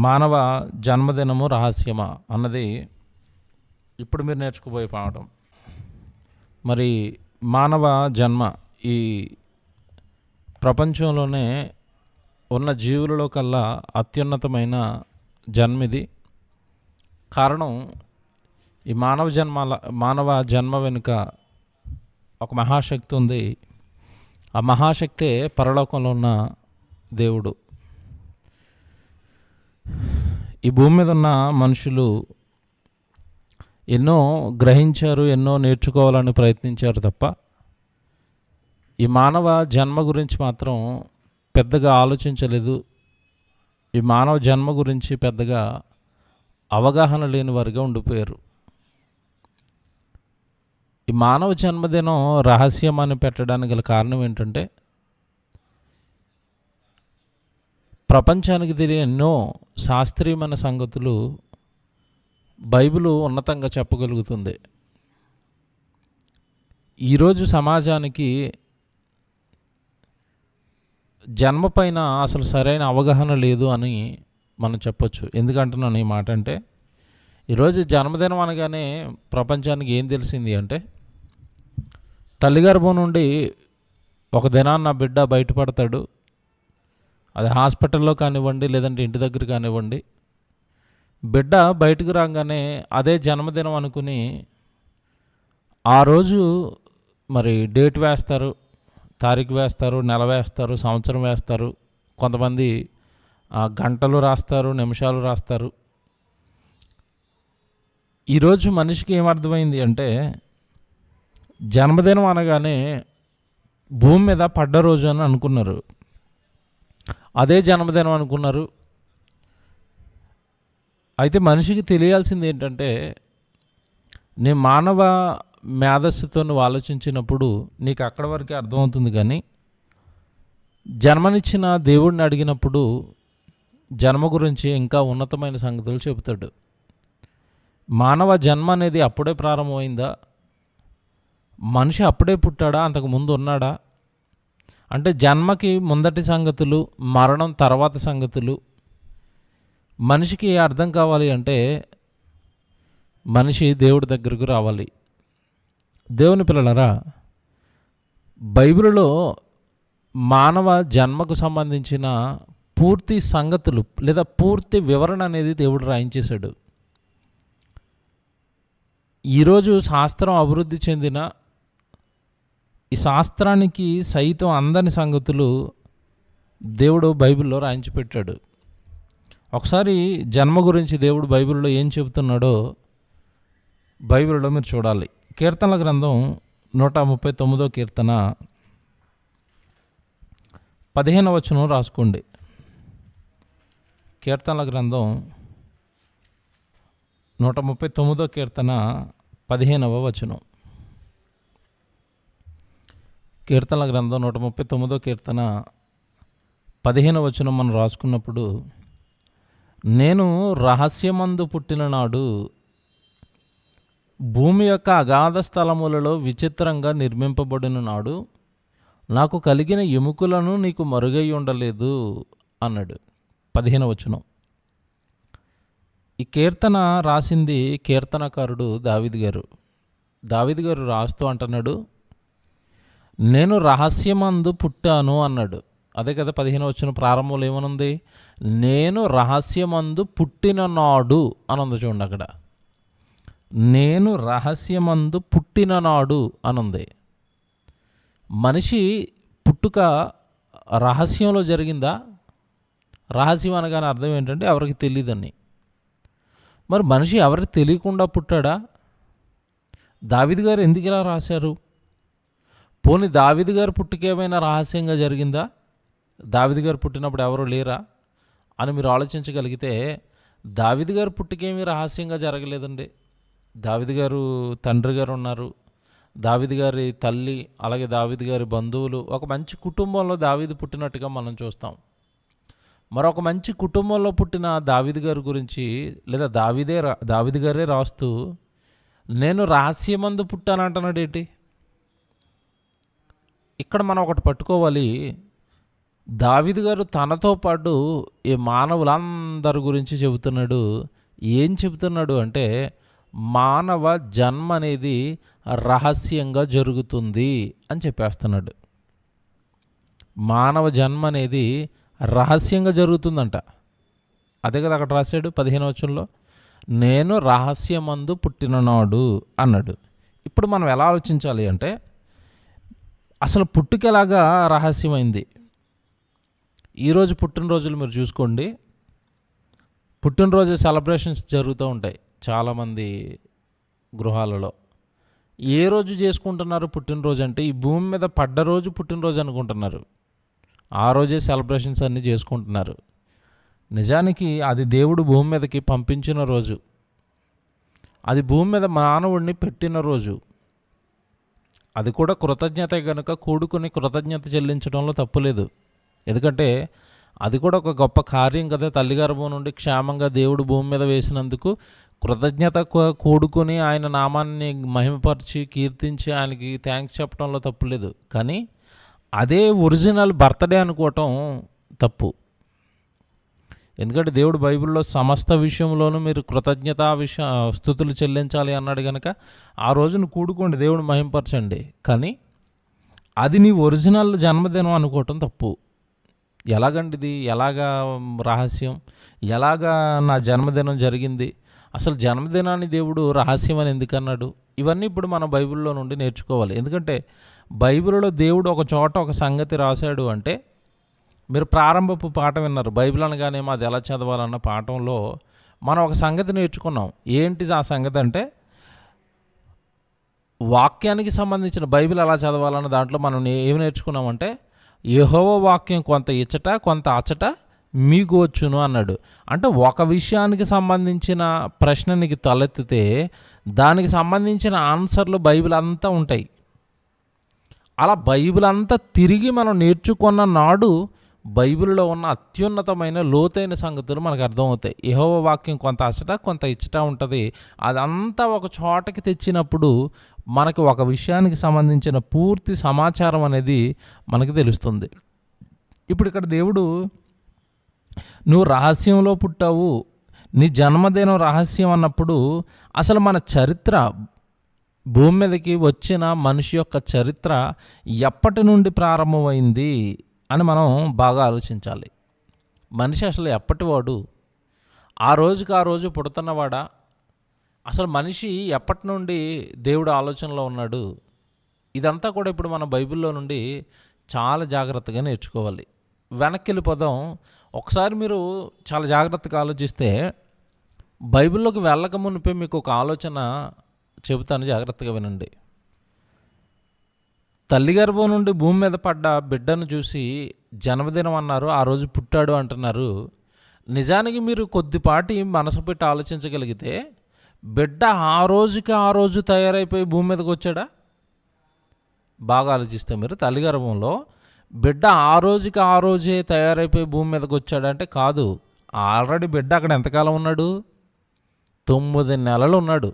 మానవ జన్మదినము రహస్యమా అన్నది ఇప్పుడు మీరు నేర్చుకోబోయే పాఠం. మరి మానవ జన్మ ఈ ప్రపంచంలోనే ఉన్న జీవులలో కల్లా అత్యున్నతమైన జన్మిది. కారణం, ఈ మానవ జన్మ వెనుక ఒక మహాశక్తి ఉంది. ఆ మహాశక్తే పరలోకంలో ఉన్న దేవుడు. ఈ భూమి మీద ఉన్న మనుషులు ఎన్నో గ్రహించారు, ఎన్నో నేర్చుకోవాలని ప్రయత్నించారు తప్ప ఈ మానవ జన్మ గురించి మాత్రం పెద్దగా ఆలోచించలేదు. ఈ మానవ జన్మ గురించి పెద్దగా అవగాహన లేని వారిగా ఉండిపోయారు. ఈ మానవ జన్మదినం రహస్యం అని పెట్టడానికి గల కారణం ఏంటంటే, ప్రపంచానికి తెలియని ఎన్నో శాస్త్రీయమైన సంగతులు బైబిలు ఉన్నతంగా చెప్పగలుగుతుంది. ఈరోజు సమాజానికి జన్మ పైన అసలు సరైన అవగాహన లేదు అని మనం చెప్పొచ్చు. ఎందుకంటున్నాను ఈ మాట అంటే, ఈరోజు జన్మదినం అనగానే ప్రపంచానికి ఏం తెలిసింది అంటే, తల్లి గర్భం నుండి ఒక దినాన్న బిడ్డ బయటపడతాడు. అది హాస్పిటల్లో కానివ్వండి, లేదంటే ఇంటి దగ్గర కానివ్వండి, బిడ్డ బయటకు రాగానే అదే జన్మదినం అనుకుని ఆ రోజు మరి డేట్ వేస్తారు, తారీఖు వేస్తారు, నెల వేస్తారు, సంవత్సరం వేస్తారు. కొంతమంది గంటలు రాస్తారు, నిమిషాలు రాస్తారు. ఈరోజు మనిషికి ఏమర్థమైంది అంటే, జన్మదినం అనగానే భూమి మీద పడ్డ రోజు అని అనుకున్నారు. అదే జన్మదినం అనుకున్నారు. అయితే మనిషికి తెలియాల్సింది ఏంటంటే, నీ మానవ మేధస్సుతో నువ్వు ఆలోచించినప్పుడు నీకు అక్కడి వరకే అర్థమవుతుంది. కానీ జన్మనిచ్చిన దేవుడిని అడిగినప్పుడు జన్మ గురించి ఇంకా ఉన్నతమైన సంగతులు చెబుతాడు. మానవ జన్మ అనేది అప్పుడే ప్రారంభమైందా? మనిషి అప్పుడే పుట్టాడా? అంతకు ముందు ఉన్నాడా? అంటే జన్మకి ముందటి సంగతులు, మరణం తర్వాత సంగతులు మనిషికి అర్థం కావాలి అంటే మనిషి దేవుడి దగ్గరకు రావాలి. దేవుని పిల్లలరా, బైబిల్లో మానవ జన్మకు సంబంధించిన పూర్తి సంగతులు లేదా పూర్తి వివరణ అనేది దేవుడు రాయించేశాడు. ఈరోజు శాస్త్రం అభివృద్ధి చెందిన ఈ శాస్త్రానికి సైతం అందని సంగతులు దేవుడు బైబిల్లో రాయించి పెట్టాడు. ఒకసారి జన్మ గురించి దేవుడు బైబిల్లో ఏం చెబుతున్నాడో బైబిల్లో మీరు చూడాలి. కీర్తనల గ్రంథం 139 కీర్తన 15వ వచనం రాసుకోండి. కీర్తనల గ్రంథం 139 కీర్తన 15వ వచనం. కీర్తనల గ్రంథం 139 కీర్తన 15వ వచనం మనం రాసుకున్నప్పుడు, నేను రహస్యమందు పుట్టిన నాడు భూమి యొక్క అగాధ స్థలములలో విచిత్రంగా నిర్మింపబడిన నాడు నాకు కలిగిన ఎముకలను నీకు మరుగై ఉండలేదు అన్నాడు. 15వ వచనం. ఈ కీర్తన రాసింది కీర్తనకారుడు దావీదు గారు. దావీదు గారు రాస్తూ అంటున్నాడు, నేను రహస్యమందు పుట్టాను అన్నాడు. అదే కదా 15వ వచనం ప్రారంభంలో ఏమనుంది? నేను రహస్యమందు పుట్టిన నాడు అనుంది. చూడండి, అక్కడ నేను రహస్యమందు పుట్టిన నాడు అనుంది. మనిషి పుట్టుక రహస్యంలో జరిగిందా? రహస్యం అనగానే అర్థం ఏంటంటే ఎవరికి తెలియదని. మరి మనిషి ఎవరికి తెలియకుండా పుట్టాడా? దావీదు గారు ఎందుకు ఇలా రాశారు? పోనీ దావీదు గారు పుట్టుకేమైనా రహస్యంగా జరిగిందా? దావీదు గారు పుట్టినప్పుడు ఎవరు లేరా అని మీరు ఆలోచించగలిగితే, దావీదు గారు పుట్టుకేమీ రహస్యంగా జరగలేదండి. దావీదు గారు తండ్రి గారు ఉన్నారు, దావీదు గారి తల్లి, అలాగే దావీదు గారి బంధువులు, ఒక మంచి కుటుంబంలో దావీదు పుట్టినట్టుగా మనం చూస్తాం. మరొక మంచి కుటుంబంలో పుట్టిన దావీదు గారి గురించి లేదా దావీదు గారే రాస్తూ నేను రహస్యమందు పుట్టానంటున్నాడు ఏంటి? ఇక్కడ మనం ఒకటి పట్టుకోవాలి. దావీదు గారు తనతో పాటు ఈ మానవులందరి గురించి చెబుతున్నాడు. ఏం చెబుతున్నాడు అంటే, మానవ జన్మ అనేది రహస్యంగా జరుగుతుంది అని చెప్పేస్తున్నాడు. మానవ జన్మ అనేది రహస్యంగా జరుగుతుందంట. అదే కదా అక్కడ రాశాడు 15వ వచనంలో, నేను రహస్యమందు పుట్టిననాడు అన్నాడు. ఇప్పుడు మనం ఎలా ఆలోచించాలి అంటే, అసలు పుట్టుకెలాగా రహస్యమైంది? ఈరోజు పుట్టినరోజులు మీరు చూసుకోండి, పుట్టినరోజు సెలబ్రేషన్స్ జరుగుతూ ఉంటాయి చాలామంది గృహాలలో. ఏ రోజు చేసుకుంటున్నారు పుట్టినరోజు అంటే, ఈ భూమి మీద పడ్డ రోజు పుట్టినరోజు అనుకుంటున్నారు. ఆ రోజే సెలబ్రేషన్స్ అన్నీ చేసుకుంటున్నారు. నిజానికి అది దేవుడు భూమి మీదకి పంపించిన రోజు, అది భూమి మీద మానవుడిని పెట్టిన రోజు. అది కూడా కృతజ్ఞత కనుక కూడుకుని కృతజ్ఞత చెల్లించడంలో తప్పులేదు. ఎందుకంటే అది కూడా ఒక గొప్ప కార్యం కదా. తల్లి గర్భం నుండి క్షేమంగా దేవుడు భూమి మీద వేసినందుకు కృతజ్ఞత కూడుకుని ఆయన నామాన్ని మహిమపరిచి కీర్తించి ఆయనకి థ్యాంక్స్ చెప్పడంలో తప్పులేదు. కానీ అదే ఒరిజినల్ బర్త్డే అనుకోవటం తప్పు. ఎందుకంటే దేవుడు బైబిల్లో సమస్త విషయంలోనూ మీరు స్తుతులు చెల్లించాలి అన్నాడు కనుక ఆ రోజును కూడుకోండి, దేవుడు మహింపరచండి. కానీ అది నీ ఒరిజినల్ జన్మదినం అనుకోవటం తప్పు. ఎలాగండి ఇది? ఎలాగా రహస్యం? ఎలాగా నా జన్మదినం జరిగింది? అసలు జన్మదినాన్ని దేవుడు రహస్యం అని ఎందుకన్నాడు? ఇవన్నీ ఇప్పుడు మనం బైబిల్లో నుండి నేర్చుకోవాలి. ఎందుకంటే బైబిల్లో దేవుడు ఒక చోట ఒక సంగతి రాశాడు అంటే, మీరు ప్రారంభపు పాఠం విన్నారు, బైబిల్ అనగానేమో అది ఎలా చదవాలన్న పాఠంలో మనం ఒక సంగతి నేర్చుకున్నాం. ఏంటిది ఆ సంగతి అంటే, వాక్యానికి సంబంధించిన బైబిల్ ఎలా చదవాలన్న దాంట్లో మనం ఏమి నేర్చుకున్నామంటే, యెహోవా వాక్యం కొంత ఇచ్చట కొంత అచ్చట మీకు వచ్చును అన్నాడు. అంటే ఒక విషయానికి సంబంధించిన ప్రశ్న నీకు తలెత్తితే దానికి సంబంధించిన ఆన్సర్లు బైబిల్ అంతా ఉంటాయి. అలా బైబిల్ అంతా తిరిగి మనం నేర్చుకున్న నాడు బైబిల్లో ఉన్న అత్యున్నతమైన లోతైన సంగతులు మనకు అర్థమవుతాయి. యెహోవా వాక్యం కొంత అచ్చట కొంత ఇచ్చట ఉంటుంది. అదంతా ఒక చోటకి తెచ్చినప్పుడు మనకి ఒక విషయానికి సంబంధించిన పూర్తి సమాచారం అనేది మనకి తెలుస్తుంది. ఇప్పుడు ఇక్కడ దేవుడు, నువ్వు రహస్యంలో పుట్టావు, నీ జన్మదినం రహస్యం అన్నప్పుడు అసలు మన చరిత్ర, భూమి మీదకి వచ్చిన మనిషి యొక్క చరిత్ర ఎప్పటి నుండి ప్రారంభమైంది అని మనం బాగా ఆలోచించాలి. మనిషి అసలు ఎప్పటివాడు? ఆ రోజుకి ఆ రోజు పుడుతున్నవాడా? అసలు మనిషి ఎప్పటి నుండి దేవుడు ఆలోచనలో ఉన్నాడు? ఇదంతా కూడా ఇప్పుడు మన బైబిల్లో నుండి చాలా జాగ్రత్తగా నేర్చుకోవాలి. వెనక్కి వెళ్ళిపోదాం. ఒకసారి మీరు చాలా జాగ్రత్తగా ఆలోచిస్తే, బైబిల్లోకి వెళ్ళక మునిపే మీకు ఒక ఆలోచన చెబుతాను, జాగ్రత్తగా వినండి. తల్లి గర్భం నుండి భూమి మీద పడ్డ బిడ్డను చూసి జన్మదినం అన్నారు, ఆ రోజు పుట్టాడు అంటున్నారు. నిజానికి మీరు కొద్దిపాటి మనసు పెట్టి ఆలోచించగలిగితే, బిడ్డ ఆ రోజుకి ఆ రోజు తయారైపోయి భూమి మీదకి వచ్చాడా? బాగా ఆలోచిస్తే మీరు, తల్లి గర్భంలో బిడ్డ ఆ రోజుకి ఆ రోజే తయారైపోయి భూమి మీదకి వచ్చాడంటే కాదు. ఆల్రెడీ బిడ్డ అక్కడ ఎంతకాలం ఉన్నాడు? 9 నెలలు ఉన్నాడు.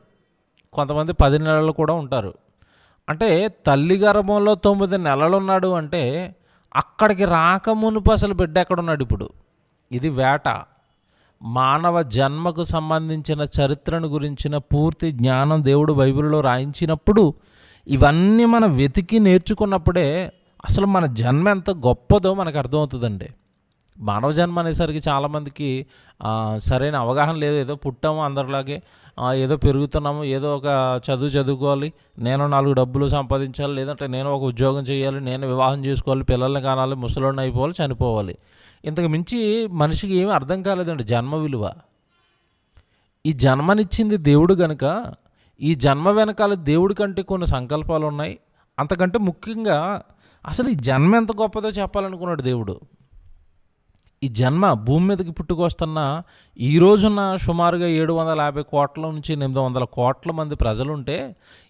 కొంతమంది 10 నెలలు కూడా ఉంటారు. అంటే తల్లి గర్భంలో 9 నెలలు ఉన్నాడు అంటే అక్కడికి రాకమునుపు అసలు బిడ్డ ఎక్కడున్నాడు ఇప్పుడు? ఇది వేట. మానవ జన్మకు సంబంధించిన చరిత్రను గురించిన పూర్తి జ్ఞానం దేవుడు బైబిల్లో రాయించినప్పుడు ఇవన్నీ మనం వెతికి నేర్చుకున్నప్పుడే అసలు మన జన్మ ఎంత గొప్పదో మనకు అర్థమవుతుందండి. మానవ జన్మ అనేసరికి చాలామందికి సరైన అవగాహన లేదు. ఏదో పుట్టాము అందరిలాగే, ఏదో పెరుగుతున్నాము, ఏదో ఒక చదువుకోవాలి, నేను 4 డబ్బులు సంపాదించాలి, లేదంటే నేను ఒక ఉద్యోగం చేయాలి, నేను వివాహం చేసుకోవాలి, పిల్లల్ని కానాలి, ముసలోడిని అయిపోవాలి, చనిపోవాలి. ఇంతకు మించి మనిషికి ఏమీ అర్థం కాలేదండి జన్మ విలువ. ఈ జన్మనిచ్చింది దేవుడు కనుక ఈ జన్మ వెనకాల దేవుడి కంటే కొన్ని సంకల్పాలు ఉన్నాయి. అంతకంటే ముఖ్యంగా అసలు ఈ జన్మ ఎంత గొప్పదో చెప్పాలనుకున్నాడు దేవుడు. ఈ జన్మ భూమి మీదకి పుట్టుకొస్తున్న ఈ రోజున సుమారుగా 750 కోట్ల నుంచి 800 కోట్ల మంది ప్రజలుంటే,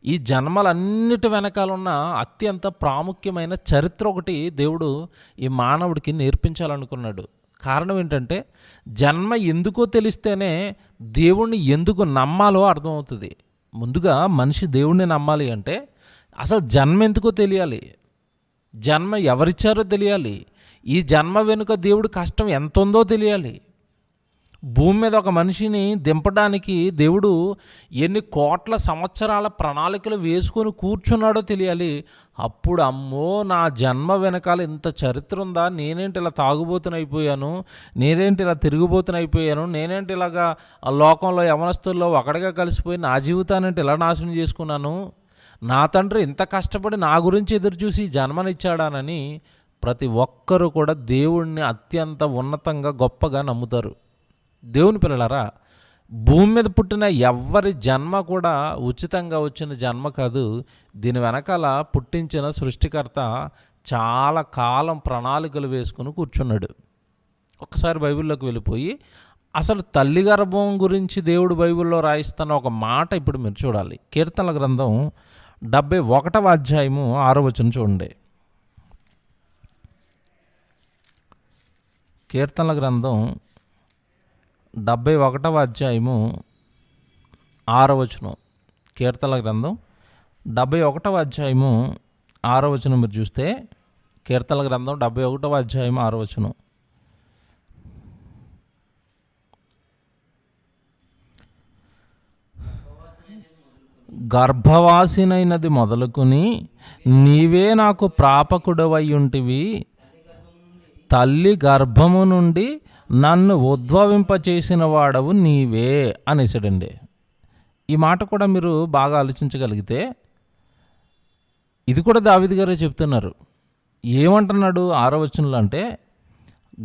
ఈ జన్మలన్నిటి వెనకాల ఉన్న అత్యంత ప్రాముఖ్యమైన చరిత్ర ఒకటి దేవుడు ఈ మానవుడికి నేర్పించాలనుకున్నాడు. కారణం ఏంటంటే, జన్మ ఎందుకో తెలిస్తేనే దేవుణ్ణి ఎందుకు నమ్మాలో అర్థమవుతుంది. ముందుగా మనిషి దేవుణ్ణి నమ్మాలి అంటే అసలు జన్మ ఎందుకో తెలియాలి, జన్మ ఎవరిచ్చారో తెలియాలి, ఈ జన్మ వెనుక దేవుడి కష్టం ఎంత ఉందో తెలియాలి. భూమి మీద ఒక మనిషిని దింపడానికి దేవుడు ఎన్ని కోట్ల సంవత్సరాల ప్రణాళికలు వేసుకొని కూర్చున్నాడో తెలియాలి. అప్పుడు అమ్మో, నా జన్మ వెనకాల ఇంత చరిత్ర ఉందా, నేనేంటి ఇలా తాగుబోతునైపోయాను, నేనేంటి ఇలా తిరుగుబోతునైపోయాను, నేనేంటి ఇలాగా లోకంలో యవనస్తుల్లో ఒకడిగా కలిసిపోయి నా జీవితాన్ని ఇలా నాశనం చేసుకున్నాను, నా తండ్రి ఇంత కష్టపడి నా గురించి ఎదురుచూసి జన్మనిచ్చాడానని ప్రతి ఒక్కరూ కూడా దేవుణ్ణి అత్యంత ఉన్నతంగా గొప్పగా నమ్ముతారు. దేవుని పిల్లలారా, భూమి మీద పుట్టిన ఎవ్వరి జన్మ కూడా ఉచితంగా వచ్చిన జన్మ కాదు. దీని వెనకాల పుట్టించిన సృష్టికర్త చాలా కాలం ప్రణాళికలు వేసుకుని కూర్చున్నాడు. ఒకసారి బైబిల్లోకి వెళ్ళిపోయి అసలు తల్లి గర్భం గురించి దేవుడు బైబిల్లో రాయిస్తున్న ఒక మాట ఇప్పుడు మీరు చూడాలి. కీర్తనల గ్రంథం 71వ అధ్యాయము 6వ వచనం చూడండి. కీర్తనల గ్రంథం 71వ అధ్యాయము 6వ వచనం. కీర్తనల గ్రంథం 71వ అధ్యాయము 6వ వచనం మీరు చూస్తే, కీర్తనల గ్రంథం 71వ అధ్యాయం 6వ వచనం. గర్భవాసినైనది మొదలుకొని నీవే నాకు ప్రాపకుడవయ్యుంటివి, తల్లి గర్భము నుండి నన్ను ఉద్భవింపచేసిన వాడవు నీవే అనేసాడండి. ఈ మాట కూడా మీరు బాగా ఆలోచించగలిగితే ఇది కూడా దావీదు గారే చెప్తున్నారు. ఏమంటున్నాడు 6వ వచనంలో అంటే,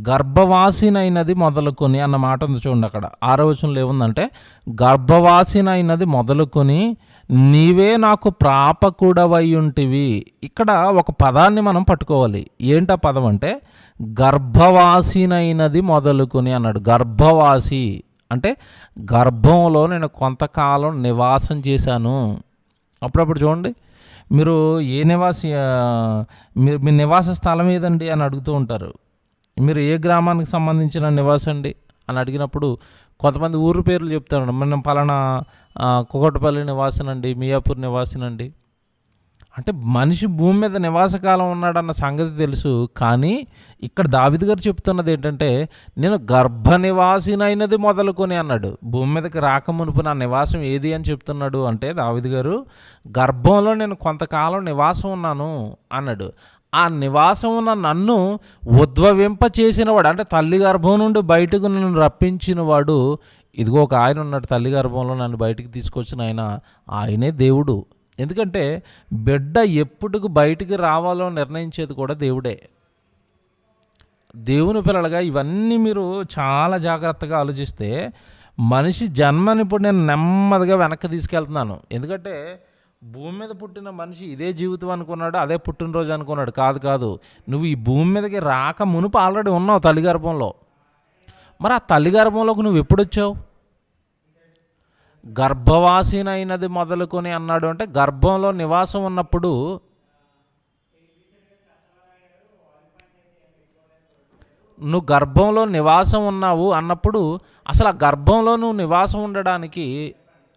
గర్భవాసినైనది మొదలుకొని అన్న మాట ఉంది చూడండి. అక్కడ 6వ వచనంలో ఏముందంటే, గర్భవాసినైనది మొదలుకొని నీవే నాకు ప్రాపకుడవయ్యుంటివి. ఇక్కడ ఒక పదాన్ని మనం పట్టుకోవాలి. ఏంటా పదం అంటే, గర్భవాసినైనది మొదలుకొని అన్నాడు. గర్భవాసి అంటే గర్భంలో నేను కొంతకాలం నివాసం చేశాను. అప్పుడప్పుడు చూడండి, మీరు ఏ మీ నివాస స్థలం ఏదండి అని అడుగుతూ ఉంటారు. మీరు ఏ గ్రామానికి సంబంధించిన నివాసం అండి అని అడిగినప్పుడు కొంతమంది ఊరు పేర్లు చెప్తారు. మనం పలానా కుకట్పల్లి నివాసనండి, మియాపూర్ నివాసినండి. అంటే మనిషి భూమి మీద నివాసకాలం ఉన్నాడన్న సంగతి తెలుసు. కానీ ఇక్కడ దావీదు గారు చెప్తున్నది ఏంటంటే, నేను గర్భ నివాసినైనది మొదలుకొని అన్నాడు. భూమి మీదకి రాకమునుపు నా నివాసం ఏది అని చెప్తున్నాడు అంటే దావీదు గారు, గర్భంలో నేను కొంతకాలం నివాసం ఉన్నాను అన్నాడు. ఆ నివాసం ఉన్న నన్ను ఉద్భవింప చేసినవాడు, అంటే తల్లి గర్భం నుండి బయటకు నన్ను రప్పించిన వాడు, ఇదిగో ఒక ఆయన ఉన్నాడు తల్లి గర్భంలో నన్ను బయటికి తీసుకొచ్చిన ఆయనే దేవుడు. ఎందుకంటే బిడ్డ ఎప్పుడుకు బయటికి రావాలో నిర్ణయించేది కూడా దేవుడే. దేవుని పిల్లలుగా ఇవన్నీ మీరు చాలా జాగ్రత్తగా ఆలోచిస్తే, మనిషి జన్మని ఇప్పుడు నేను నెమ్మదిగా వెనక్కి తీసుకెళ్తున్నాను. ఎందుకంటే భూమి మీద పుట్టిన మనిషి ఇదే జీవితం అనుకున్నాడు, అదే పుట్టినరోజు అనుకున్నాడు. కాదు, నువ్వు ఈ భూమి మీదకి రాక మునుపు ఆల్రెడీ ఉన్నావు తల్లి గర్భంలో. మరి ఆ తల్లి గర్భంలోకి నువ్వు ఎప్పుడు వచ్చావు? గర్భవాసినైనది మొదలుకొని అన్నాడు అంటే గర్భంలో నివాసం ఉన్నప్పుడు నువ్వు గర్భంలో నివాసం ఉన్నావు అన్నప్పుడు అసలు ఆ గర్భంలో నువ్వు నివాసం ఉండడానికి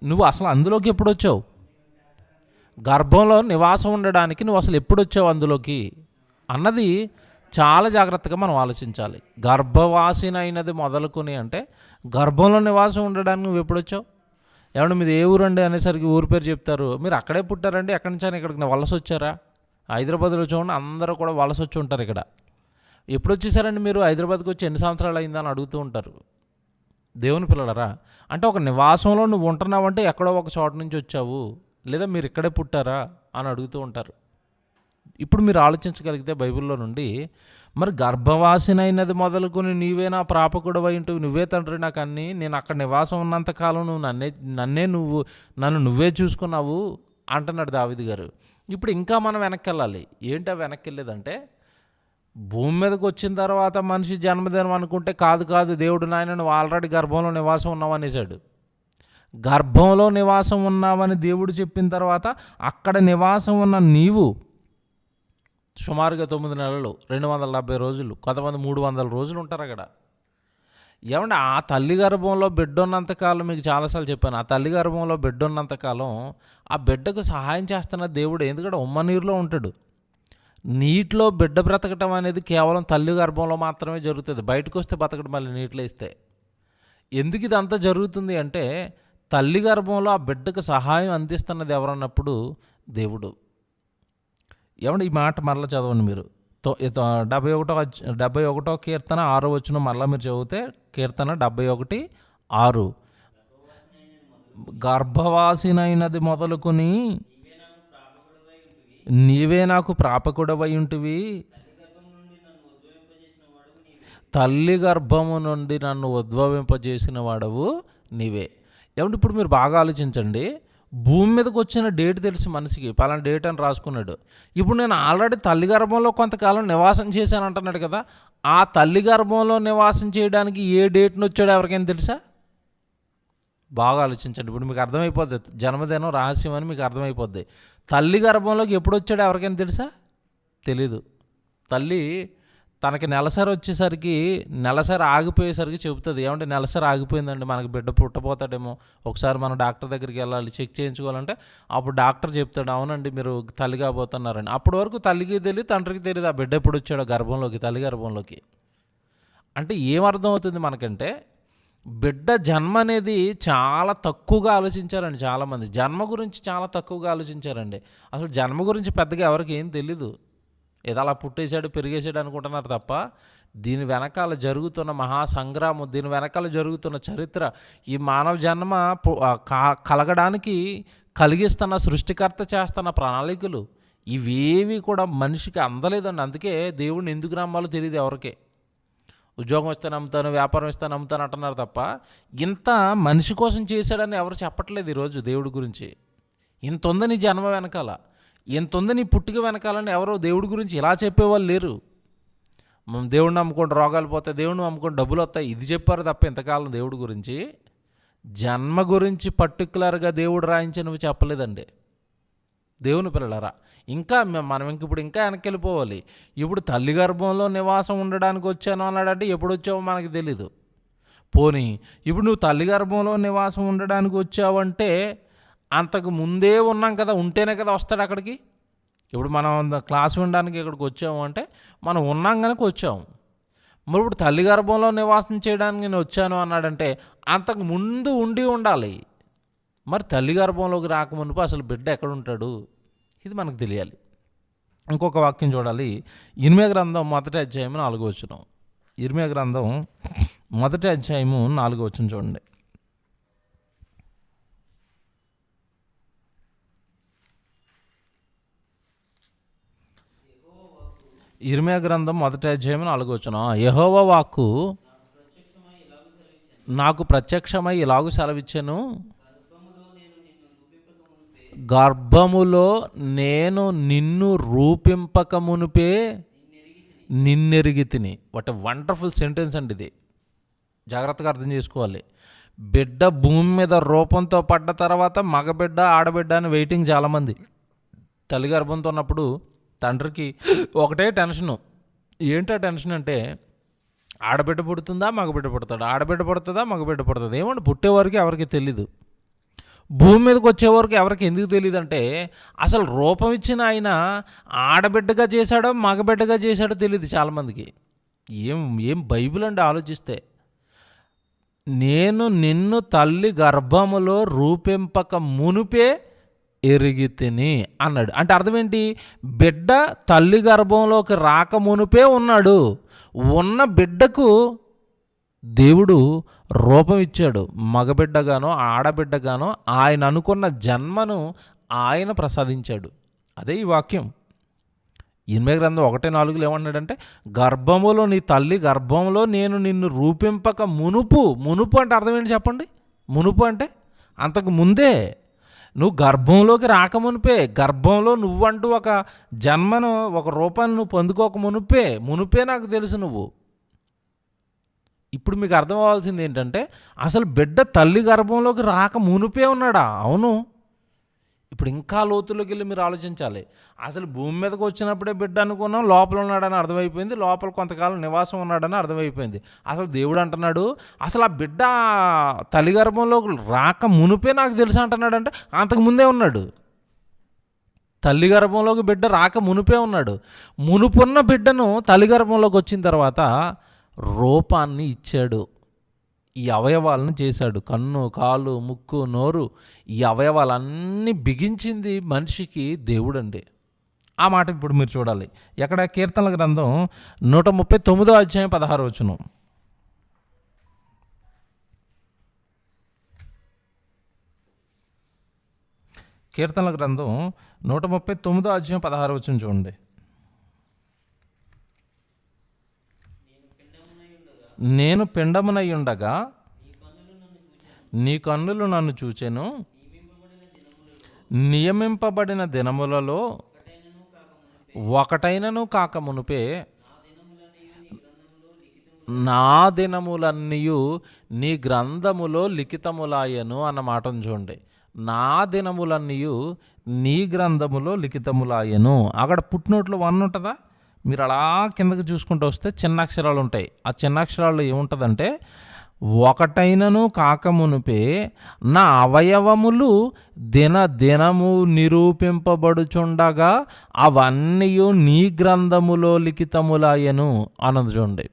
నువ్వు అసలు అందులోకి ఎప్పుడు వచ్చావు? గర్భంలో నివాసం ఉండడానికి నువ్వు అసలు ఎప్పుడు వచ్చావు అందులోకి అన్నది చాలా జాగ్రత్తగా మనం ఆలోచించాలి. గర్భవాసినైనది మొదలుకొని అంటే గర్భంలో నివాసం ఉండడానికి నువ్వు ఎప్పుడు వచ్చావు? ఏమన్నా మీది ఏ ఊరండి అనేసరికి ఊరి పేరు చెప్తారు. మీరు అక్కడే పుట్టారండి, ఎక్కడి నుంచి ఇక్కడికి వలస వచ్చారా? హైదరాబాద్లో చూడండి, అందరూ కూడా వలస వచ్చి ఉంటారు. ఇక్కడ ఎప్పుడు వచ్చేసారండి మీరు? హైదరాబాద్కి వచ్చి ఎన్ని సంవత్సరాలు అయిందని అడుగుతూ ఉంటారు. దేవుని పిల్లలరా, అంటే ఒక నివాసంలో నువ్వు ఉంటున్నావంటే ఎక్కడో ఒక చోట నుంచి వచ్చావు, లేదా మీరు ఇక్కడే పుట్టారా అని అడుగుతూ ఉంటారు. ఇప్పుడు మీరు ఆలోచించగలిగితే బైబిల్లో నుండి, మరి గర్భవాసినైనది మొదలుకొని నీవే నా ప్రాపకుడవై ఉంటూ నువ్వే తండ్రి నాకు అన్నీ, నేను అక్కడ నివాసం ఉన్నంతకాలం నువ్వు నన్ను నువ్వే చూసుకున్నావు అంటున్నాడు దావీదు గారు. ఇప్పుడు ఇంకా మనం వెనక్కి వెళ్ళాలి. ఏంటో వెనక్కి వెళ్ళేదంటే, భూమి మీదకి వచ్చిన తర్వాత మనిషి జన్మదినం అనుకుంటే కాదు, దేవుడు నాయన నువ్వు ఆల్రెడీ గర్భంలో నివాసం ఉన్నావు అనేసాడు. గర్భంలో నివాసం ఉన్నావని దేవుడు చెప్పిన తర్వాత అక్కడ నివాసం ఉన్న నీవు సుమారుగా 9 నెలలు 270 రోజులు, కొంతమంది 300 రోజులు ఉంటారు అక్కడ. ఏమంటే ఆ తల్లి గర్భంలో బిడ్డ ఉన్నంతకాలం, మీకు చాలాసార్లు చెప్పాను, ఆ తల్లి గర్భంలో బిడ్డ ఉన్నంతకాలం ఆ బిడ్డకు సహాయం చేస్తున్న దేవుడు. ఎందుకంటే ఉమ్మ నీరులో ఉంటాడు. నీటిలో బిడ్డ బ్రతకటం అనేది కేవలం తల్లి గర్భంలో మాత్రమే జరుగుతుంది. బయటకు వస్తే బతకడం మళ్ళీ నీటిలో ఇస్తే. ఎందుకు ఇదంతా జరుగుతుంది అంటే తల్లి గర్భంలో ఆ బిడ్డకు సహాయం అందిస్తున్నది ఎవరన్నప్పుడు దేవుడు. ఏమంటే ఈ మాట మరలా చదవండి మీరు. 71 కీర్తన 6వ వచనం మరలా మీరు చదివితే, కీర్తన 71:6, గర్భవాసినైనది మొదలుకొని నీవే నాకు ప్రాపకుడవై ఉంటివి, తల్లి గర్భము నుండి నన్ను ఉద్భవింపజేసిన వాడవు నీవే. ఏమంటే ఇప్పుడు మీరు బాగా ఆలోచించండి. భూమి మీదకి వచ్చిన డేట్ తెలుసు మనిషికి, పలానా డేట్ అని రాసుకున్నాడు. ఇప్పుడు నేను ఆల్రెడీ తల్లి గర్భంలో కొంతకాలం నివాసం చేశాను అంటున్నాడు కదా. ఆ తల్లి గర్భంలో నివాసం చేయడానికి ఏ డేట్ని వచ్చాడో ఎవరికైనా తెలుసా? బాగా ఆలోచించండి. ఇప్పుడు మీకు అర్థమైపోద్ది జన్మదినం రహస్యం అని మీకు అర్థమైపోద్ది. తల్లి గర్భంలోకి ఎప్పుడు వచ్చాడో ఎవరికైనా తెలుసా? తెలీదు. తల్లి తనకి నెలసరి వచ్చేసరికి, నెలసరి ఆగిపోయేసరికి చెబుతుంది, ఏమంటే నెలసరి ఆగిపోయిందండి, మనకి బిడ్డ పుట్టబోతాడేమో, ఒకసారి మనం డాక్టర్ దగ్గరికి వెళ్ళాలి, చెక్ చేయించుకోవాలంటే అప్పుడు డాక్టర్ చెప్తాడు, అవునండి మీరు తల్లి కాబోతున్నారండి. అప్పటి వరకు తల్లికి తెలియదు, తండ్రికి తెలియదు ఆ బిడ్డ ఎప్పుడు వచ్చాడో గర్భంలోకి, తల్లి గర్భంలోకి. అంటే ఏమర్థం అవుతుంది మనకంటే, బిడ్డ జన్మ అనేది చాలా తక్కువగా ఆలోచించారండి చాలామంది. జన్మ గురించి చాలా తక్కువగా ఆలోచించారండి. అసలు జన్మ గురించి పెద్దగా ఎవరికి ఏం తెలీదు. ఏదో అలా పుట్టేశాడు పెరిగేసాడు అనుకుంటున్నారు తప్ప, దీని వెనకాల జరుగుతున్న మహాసంగ్రామం, దీని వెనకాల జరుగుతున్న చరిత్ర, ఈ మానవ జన్మ కలగడానికి కలిగిస్తున్న సృష్టికర్త చేస్తున్న ప్రణాళికలు, ఇవేవి కూడా మనిషికి అందలేదండి. అందుకే దేవుడిని ఎందుకు నమ్మాలో తెలియదు ఎవరికే. ఉద్యోగం ఇస్తే నమ్ముతాను, వ్యాపారం ఇస్తే నమ్ముతాను అంటున్నారు తప్ప, ఇంత మనిషి కోసం చేశాడని ఎవరు చెప్పట్లేదు ఈరోజు దేవుడి గురించి. ఇంత ఉంది నీ జన్మ వెనకాల, ఎంత ఉంది నీ పుట్టుక వెనకాలని ఎవరో దేవుడి గురించి ఇలా చెప్పేవాళ్ళు లేరు. దేవుడిని నమ్ముకోండి రోగాలు పోతాయి, దేవుడిని నమ్ముకోండి డబ్బులు వస్తాయి, ఇది చెప్పారు తప్ప ఇంతకాలం దేవుడి గురించి, జన్మ గురించి పర్టికులర్గా దేవుడు రాయించినవి చెప్పలేదండి. దేవుని పిల్లలారా, ఇంకా మనం ఇప్పుడు ఇంకా వెనక్కి వెళ్ళిపోవాలి. ఇప్పుడు తల్లి గర్భంలో నివాసం ఉండడానికి వచ్చాను అన్నాడంటే ఎప్పుడు వచ్చావో మనకు తెలీదు. పోనీ ఇప్పుడు నువ్వు తల్లి గర్భంలో నివాసం ఉండడానికి వచ్చావంటే అంతకు ముందే ఉన్నాం కదా, ఉంటేనే కదా వస్తాడు అక్కడికి. ఇప్పుడు మనం క్లాస్ వినడానికి ఇక్కడికి వచ్చాము అంటే మనం ఉన్నాం కనుక వచ్చాము. మరి ఇప్పుడు తల్లి గర్భంలో నివాసం చేయడానికి నేను వచ్చాను అన్నాడంటే అంతకు ముందు ఉండి ఉండాలి. మరి తల్లి గర్భంలోకి రాకమునుపు అసలు బిడ్డ ఎక్కడ ఉంటాడు, ఇది మనకు తెలియాలి. ఇంకొక వాక్యం చూడాలి. ఇర్మియా గ్రంథం 1వ అధ్యాయం 4వ వచనం. ఇర్మియా గ్రంథం 1వ అధ్యాయం 4వ వచనం చూడండి. ఇర్మియా గ్రంథం 1వ అధ్యాయం 4వ వచనం. యెహోవా వాక్కు నాకు ప్రత్యక్షమై ఇలాగు సెలవిచ్చెను, గర్భములో నేను నిన్ను రూపింపక మునుపే నిన్నెరిగి తిని. వాట్ ఎ వండర్ఫుల్ సెంటెన్స్ అండి ఇది. జాగ్రత్తగా అర్థం చేసుకోవాలి. బిడ్డ భూమి మీద రూపంతో పడ్డ తర్వాత మగబిడ్డ ఆడబిడ్డ అని వెయిటింగ్ చాలామంది. తల్లి గర్భంతో ఉన్నప్పుడు తండ్రికి ఒకటే టెన్షను. ఏంటో టెన్షన్ అంటే, ఆడబిడ్డ పుడుతుందా మగబిడ్డ పుడతాడు, ఆడబిడ్డ పుడుతుందా మగబిడ్డ పుడుతుంది. ఏమంటే పుట్టేవారికి ఎవరికి తెలీదు, భూమి మీదకి వచ్చేవరకు ఎవరికి ఎందుకు తెలియదు అంటే, అసలు రూపం ఇచ్చిన ఆయన ఆడబిడ్డగా చేశాడో మగబిడ్డగా చేశాడో తెలియదు చాలామందికి. ఏం బైబిల్ అండి ఆలోచిస్తే. నేను నిన్ను తల్లి గర్భములో రూపింపక మునుపే ఎరిగి తిని అన్నాడు. అంటే అర్థం ఏంటి? బిడ్డ తల్లి గర్భంలోకి రాక మునుపే ఉన్నాడు. ఉన్న బిడ్డకు దేవుడు రూపం ఇచ్చాడు. మగబిడ్డగానో ఆడబిడ్డగానో ఆయన అనుకున్న జన్మను ఆయన ప్రసాదించాడు. అదే ఈ వాక్యం. ఇర్మియా గ్రంథం 1:4 ఏమన్నాడంటే, గర్భములో నీ తల్లి గర్భంలో నేను నిన్ను రూపింపక మునుపు. మునుపు అంటే అర్థం ఏంటి చెప్పండి? మునుపు అంటే అంతకు ముందే, నువ్వు గర్భంలోకి రాకమునిపే, గర్భంలో నువ్వంటూ ఒక జన్మను ఒక రూపాన్ని నువ్వు పొందుకోక మునుపే నాకు తెలుసు నువ్వు. ఇప్పుడు మీకు అర్థం అవ్వాల్సింది ఏంటంటే, అసలు బిడ్డ తల్లి గర్భంలోకి రాక మునుపే ఉన్నాడా? అవును. ఇప్పుడు ఇంకా లోతుల్లోకి వెళ్ళి మీరు ఆలోచించాలి. అసలు భూమి మీదకి వచ్చినప్పుడే బిడ్డ అనుకున్నాం, లోపల ఉన్నాడని అర్థమైపోయింది, లోపల కొంతకాలం నివాసం ఉన్నాడని అర్థమైపోయింది. అసలు దేవుడు అంటున్నాడు, అసలు ఆ బిడ్డ తల్లి గర్భంలోకి రాక మునుపే నాకు తెలుసు అంటున్నాడు. అంటే అంతకుముందే ఉన్నాడు. తల్లి గర్భంలోకి బిడ్డ రాక మునుపే ఉన్నాడు. మునుపున్న బిడ్డను తల్లి గర్భంలోకి వచ్చిన తర్వాత రూపాన్ని ఇచ్చాడు. ఈ అవయవాలను చేశాడు. కన్ను, కాలు, ముక్కు, నోరు, ఈ అవయవాలన్నీ బిగించింది మనిషికి దేవుడండి. ఆ మాట ఇప్పుడు మీరు చూడాలి. ఎక్కడ? కీర్తనల గ్రంథం 139వ అధ్యాయం 16వ వచనం. కీర్తనల గ్రంథం 139వ అధ్యాయం 16వ వచనం చూడండి. నేను పిండమునై ఉండగా నీ కన్నులు నన్ను చూచెను, నియమింపబడిన దినములలో ఒకటైనను కాక మునుపే నా దినములన్నీయు నీ గ్రంథములో లిఖితములాయను అన్న మాటను చూడండి. నా దినములన్నీయు నీ గ్రంథములో లిఖితములాయను. అక్కడ పుట్టినోట్లో 1 ఉంటుందా? మీరు అలా కిందకి చూసుకుంటూ వస్తే చిన్న అక్షరాలు ఉంటాయి. ఆ చిన్న అక్షరాల్లో ఏముంటుందంటే, ఒకటైనను కాకమునుపే నా అవయవములు దినము నిరూపింపబడుచుండగా అవన్నీ నీ గ్రంథములో లిఖితములాయను అన్నది చూడండి.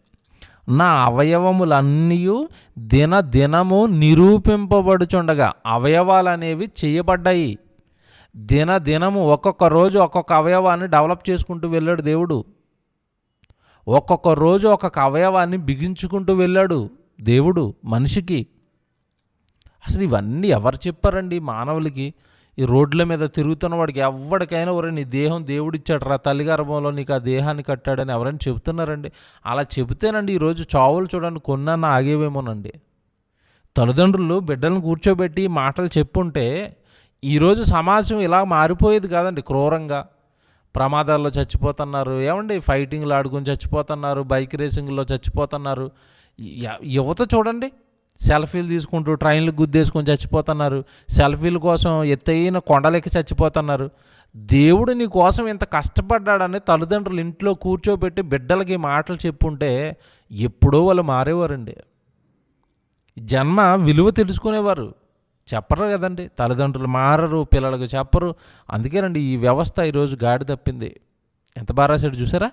నా అవయవములన్నీ దినము నిరూపింపబడుచుండగా, అవయవాలు అనేవి చేయబడ్డాయి. దినము ఒక్కొక్క రోజు ఒక్కొక్క అవయవాన్ని డెవలప్ చేసుకుంటూ వెళ్ళాడు దేవుడు. ఒక్కొక్క రోజు ఒక్కొక్క అవయవాన్ని బిగించుకుంటూ వెళ్ళాడు దేవుడు మనిషికి. అసలు ఇవన్నీ ఎవరు చెప్పారండి మానవులకి? ఈ రోడ్ల మీద తిరుగుతున్న వాడికి ఎవరికైనా ఒరే నీ దేహం దేవుడిచ్చాడు రా, తల్లి గర్భంలో నీకు ఆ దేహాన్ని కట్టాడని ఎవరైనా చెబుతున్నారండి? అలా చెబితేనండి ఈరోజు చావులు చూడండి కొన్నా ఆగేవేమోనండి. తల్లిదండ్రులు బిడ్డలను కూర్చోబెట్టి మాటలు చెప్పుంటే ఈరోజు సమాజం ఇలా మారిపోయేది కాదండి. క్రూరంగా ప్రమాదాల్లో చచ్చిపోతున్నారు, ఏమండి ఫైటింగ్లు ఆడుకుని చచ్చిపోతున్నారు, బైక్ రేసింగ్లో చచ్చిపోతున్నారు. యువత చూడండి సెల్ఫీలు తీసుకుంటూ ట్రైన్లు గుద్దేసుకొని చచ్చిపోతున్నారు, సెల్ఫీల కోసం ఎత్తైన కొండలెక్కి చచ్చిపోతున్నారు. దేవుడు నీ కోసం ఇంత కష్టపడ్డాడని తల్లిదండ్రులు ఇంట్లో కూర్చోబెట్టి బిడ్డలకి మాటలు చెప్పుంటే ఎప్పుడో వాళ్ళు మారేవారండి. జన్మ విలువ తెలుసుకునేవారు. చెప్పరు కదండి, తల్లిదండ్రులు మారరు, పిల్లలకు చెప్పరు. అందుకేనండి ఈ వ్యవస్థ ఈరోజు గాడి తప్పింది. ఎంత బాగా రాశాడు చూసారా?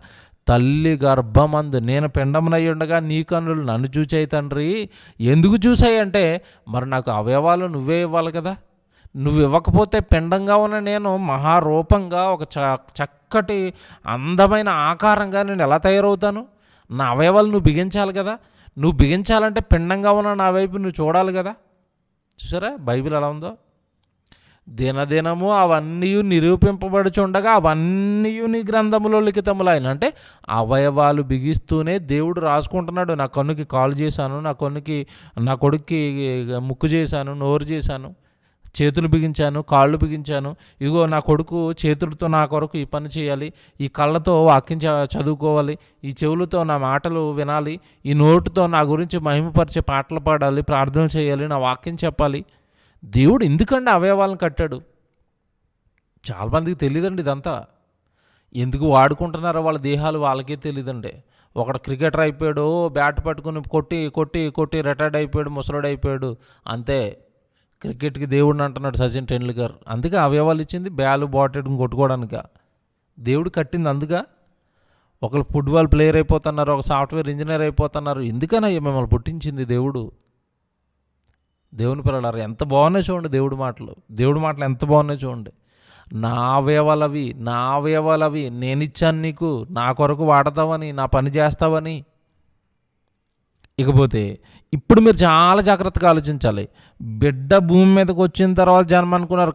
తల్లి గర్భమందు నేను పిండమునై ఉండగా నీ కన్నులు నన్ను చూచాయి తండ్రి. ఎందుకు చూసాయి అంటే, మరి నాకు అవయవాలు నువ్వే ఇవ్వాలి కదా. నువ్వు ఇవ్వకపోతే పిండంగా ఉన్న నేను మహారూపంగా ఒక చక్కటి అందమైన ఆకారంగా నేను ఎలా తయారవుతాను? నా అవయవాలు నువ్వు బిగించాలి కదా. నువ్వు బిగించాలంటే పిండంగా ఉన్న నా వైపు నువ్వు చూడాలి కదా. చూసారా బైబిల్ ఎలా ఉందో? దినము అవన్నీ నిరూపింపబడుచుండగా అవన్నీ నీ గ్రంథములో లిఖితములైన. అంటే అవయవాలు బిగిస్తూనే దేవుడు రాసుకుంటున్నాడు. నా కన్నుకి కాలు చేశాను, నా కొడుక్కి ముక్కు చేశాను, నోరు చేశాను, చేతులు బిగించాను, కాళ్ళు బిగించాను. ఇగో నా కొడుకు చేతులతో నా కొరకు ఈ పని చేయాలి, ఈ కళ్ళతో వాక్యం చదువుకోవాలి, ఈ చెవులతో నా మాటలు వినాలి, ఈ నోటుతో నా గురించి మహిమపరిచే పాటలు పాడాలి, ప్రార్థనలు చేయాలి, నా వాక్యం చెప్పాలి. దేవుడు ఎందుకండి అవయవాలను కట్టాడు? చాలామందికి తెలియదండి ఇదంతా. ఎందుకు వాడుకుంటున్నారో వాళ్ళ దేహాలు వాళ్ళకే తెలియదండి. ఒకడు క్రికెటర్ అయిపోయాడు, బ్యాట్ పట్టుకుని కొట్టి కొట్టి కొట్టి రిటైర్డ్ అయిపోయాడు, ముసలోడు అయిపోయాడు, అంతే. క్రికెట్కి దేవుడిని అంటున్నాడు సచిన్ టెండూల్కర్. అందుకే అవయవాలు ఇచ్చింది బ్యాలు బాటెడ్ని కొట్టుకోవడానిక. దేవుడు కట్టింది అందుక. ఒకరు ఫుట్బాల్ ప్లేయర్ అయిపోతున్నారు, ఒక సాఫ్ట్వేర్ ఇంజనీర్ అయిపోతున్నారు. ఎందుకన్నా మిమ్మల్ని పుట్టించింది దేవుడు. దేవుని పిల్లలారా ఎంత బాగున్నాయి చూడండి దేవుడి మాటలు ఎంత బాగున్నాయి చూడండి. నా అవయవాలవి నేనిచ్చాను నీకు, నా కొరకు వాడతావని, నా పని చేస్తావని. ఇకపోతే ఇప్పుడు మీరు చాలా జాగ్రత్తగా ఆలోచించాలి. బిడ్డ భూమి మీదకి వచ్చిన తర్వాత జన్మ అనుకున్నారు.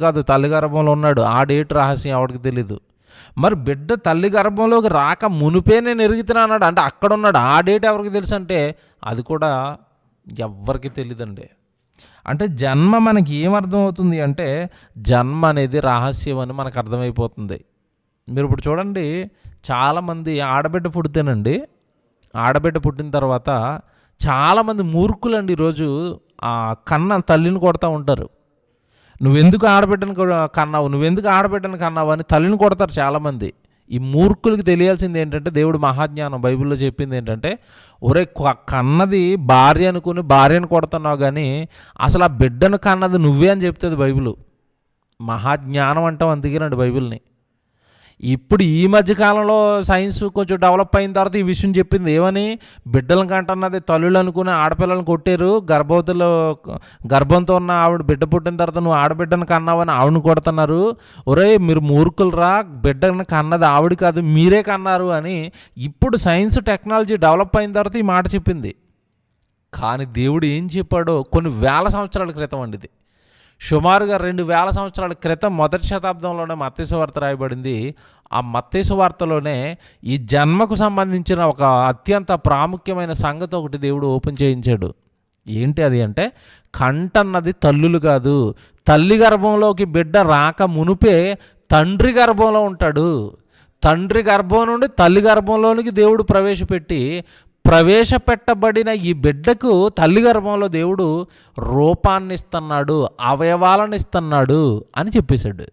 కాదు తల్లి గర్భంలో ఉన్నాడు. ఆ డేట్ రహస్యం ఎవరికి తెలీదు. మరి బిడ్డ తల్లి గర్భంలోకి రాక మునిపే నేను ఎరుగుతున్నాడు అంటే అక్కడ ఉన్నాడు. ఆ డేట్ ఎవరికి తెలుసు అంటే అది కూడా ఎవ్వరికి తెలియదండి. అంటే జన్మ మనకి ఏమర్థమవుతుంది అంటే, జన్మ అనేది రహస్యం అని మనకు అర్థమైపోతుంది. మీరు ఇప్పుడు చూడండి, చాలామంది ఆడబిడ్డ పుట్టిన తర్వాత చాలామంది మూర్ఖులండి ఈరోజు ఆ తల్లిని కొడతా ఉంటారు. నువ్వెందుకు ఆడబిడ్డను కన్నావు అని తల్లిని కొడతారు చాలామంది. ఈ మూర్ఖులకి తెలియాల్సింది ఏంటంటే, దేవుడు మహాజ్ఞానం బైబిల్లో చెప్పింది ఏంటంటే, ఒరే కన్నది భార్య అనుకుని భార్యను కొడుతున్నావు కానీ అసలు ఆ బిడ్డను కన్నది నువ్వే అని చెప్తుంది బైబిల్. మహాజ్ఞానం అంటాం అందుకేనండి బైబిల్ని. ఇప్పుడు ఈ మధ్యకాలంలో సైన్స్ కొంచెం డెవలప్ అయిన తర్వాత ఈ విషయం చెప్పింది ఏమని, బిడ్డలను కంటున్నది తల్లులు అనుకుని ఆడపిల్లలను కొట్టారు, గర్భంతో ఉన్న ఆవిడ బిడ్డ పుట్టిన తర్వాత నువ్వు ఆడబిడ్డను కన్నావని ఆవిడని కొడుతున్నారు, ఒరే మీరు మూర్ఖులరా, బిడ్డను కన్నది ఆవిడ కాదు మీరే కన్నారు అని ఇప్పుడు సైన్స్ టెక్నాలజీ డెవలప్ అయిన తర్వాత ఈ మాట చెప్పింది. కానీ దేవుడు ఏం చెప్పాడో కొన్ని వేల సంవత్సరాల క్రితం అండి ఇది, సుమారుగా 2000 సంవత్సరాల క్రితం మొదటి శతాబ్దంలోనే మత్తయి సువార్త రాయబడింది. ఆ మత్తయి సువార్తలోనే ఈ జన్మకు సంబంధించిన ఒక అత్యంత ప్రాముఖ్యమైన సంగతి ఒకటి దేవుడు ఓపెన్ చేయించాడు. ఏంటి అది అంటే, కంటన్నది తల్లులు కాదు, తల్లి గర్భంలోకి బిడ్డ రాక మునుపే తండ్రి గర్భంలో ఉంటాడు. తండ్రి గర్భం నుండి తల్లి గర్భంలోనికి దేవుడు ప్రవేశపెట్టబడిన ఈ బిడ్డకు తల్లి గర్భంలో దేవుడు రూపాన్ని ఇస్తున్నాడు, అవయవాలను ఇస్తున్నాడు అని చెప్పేశాడు.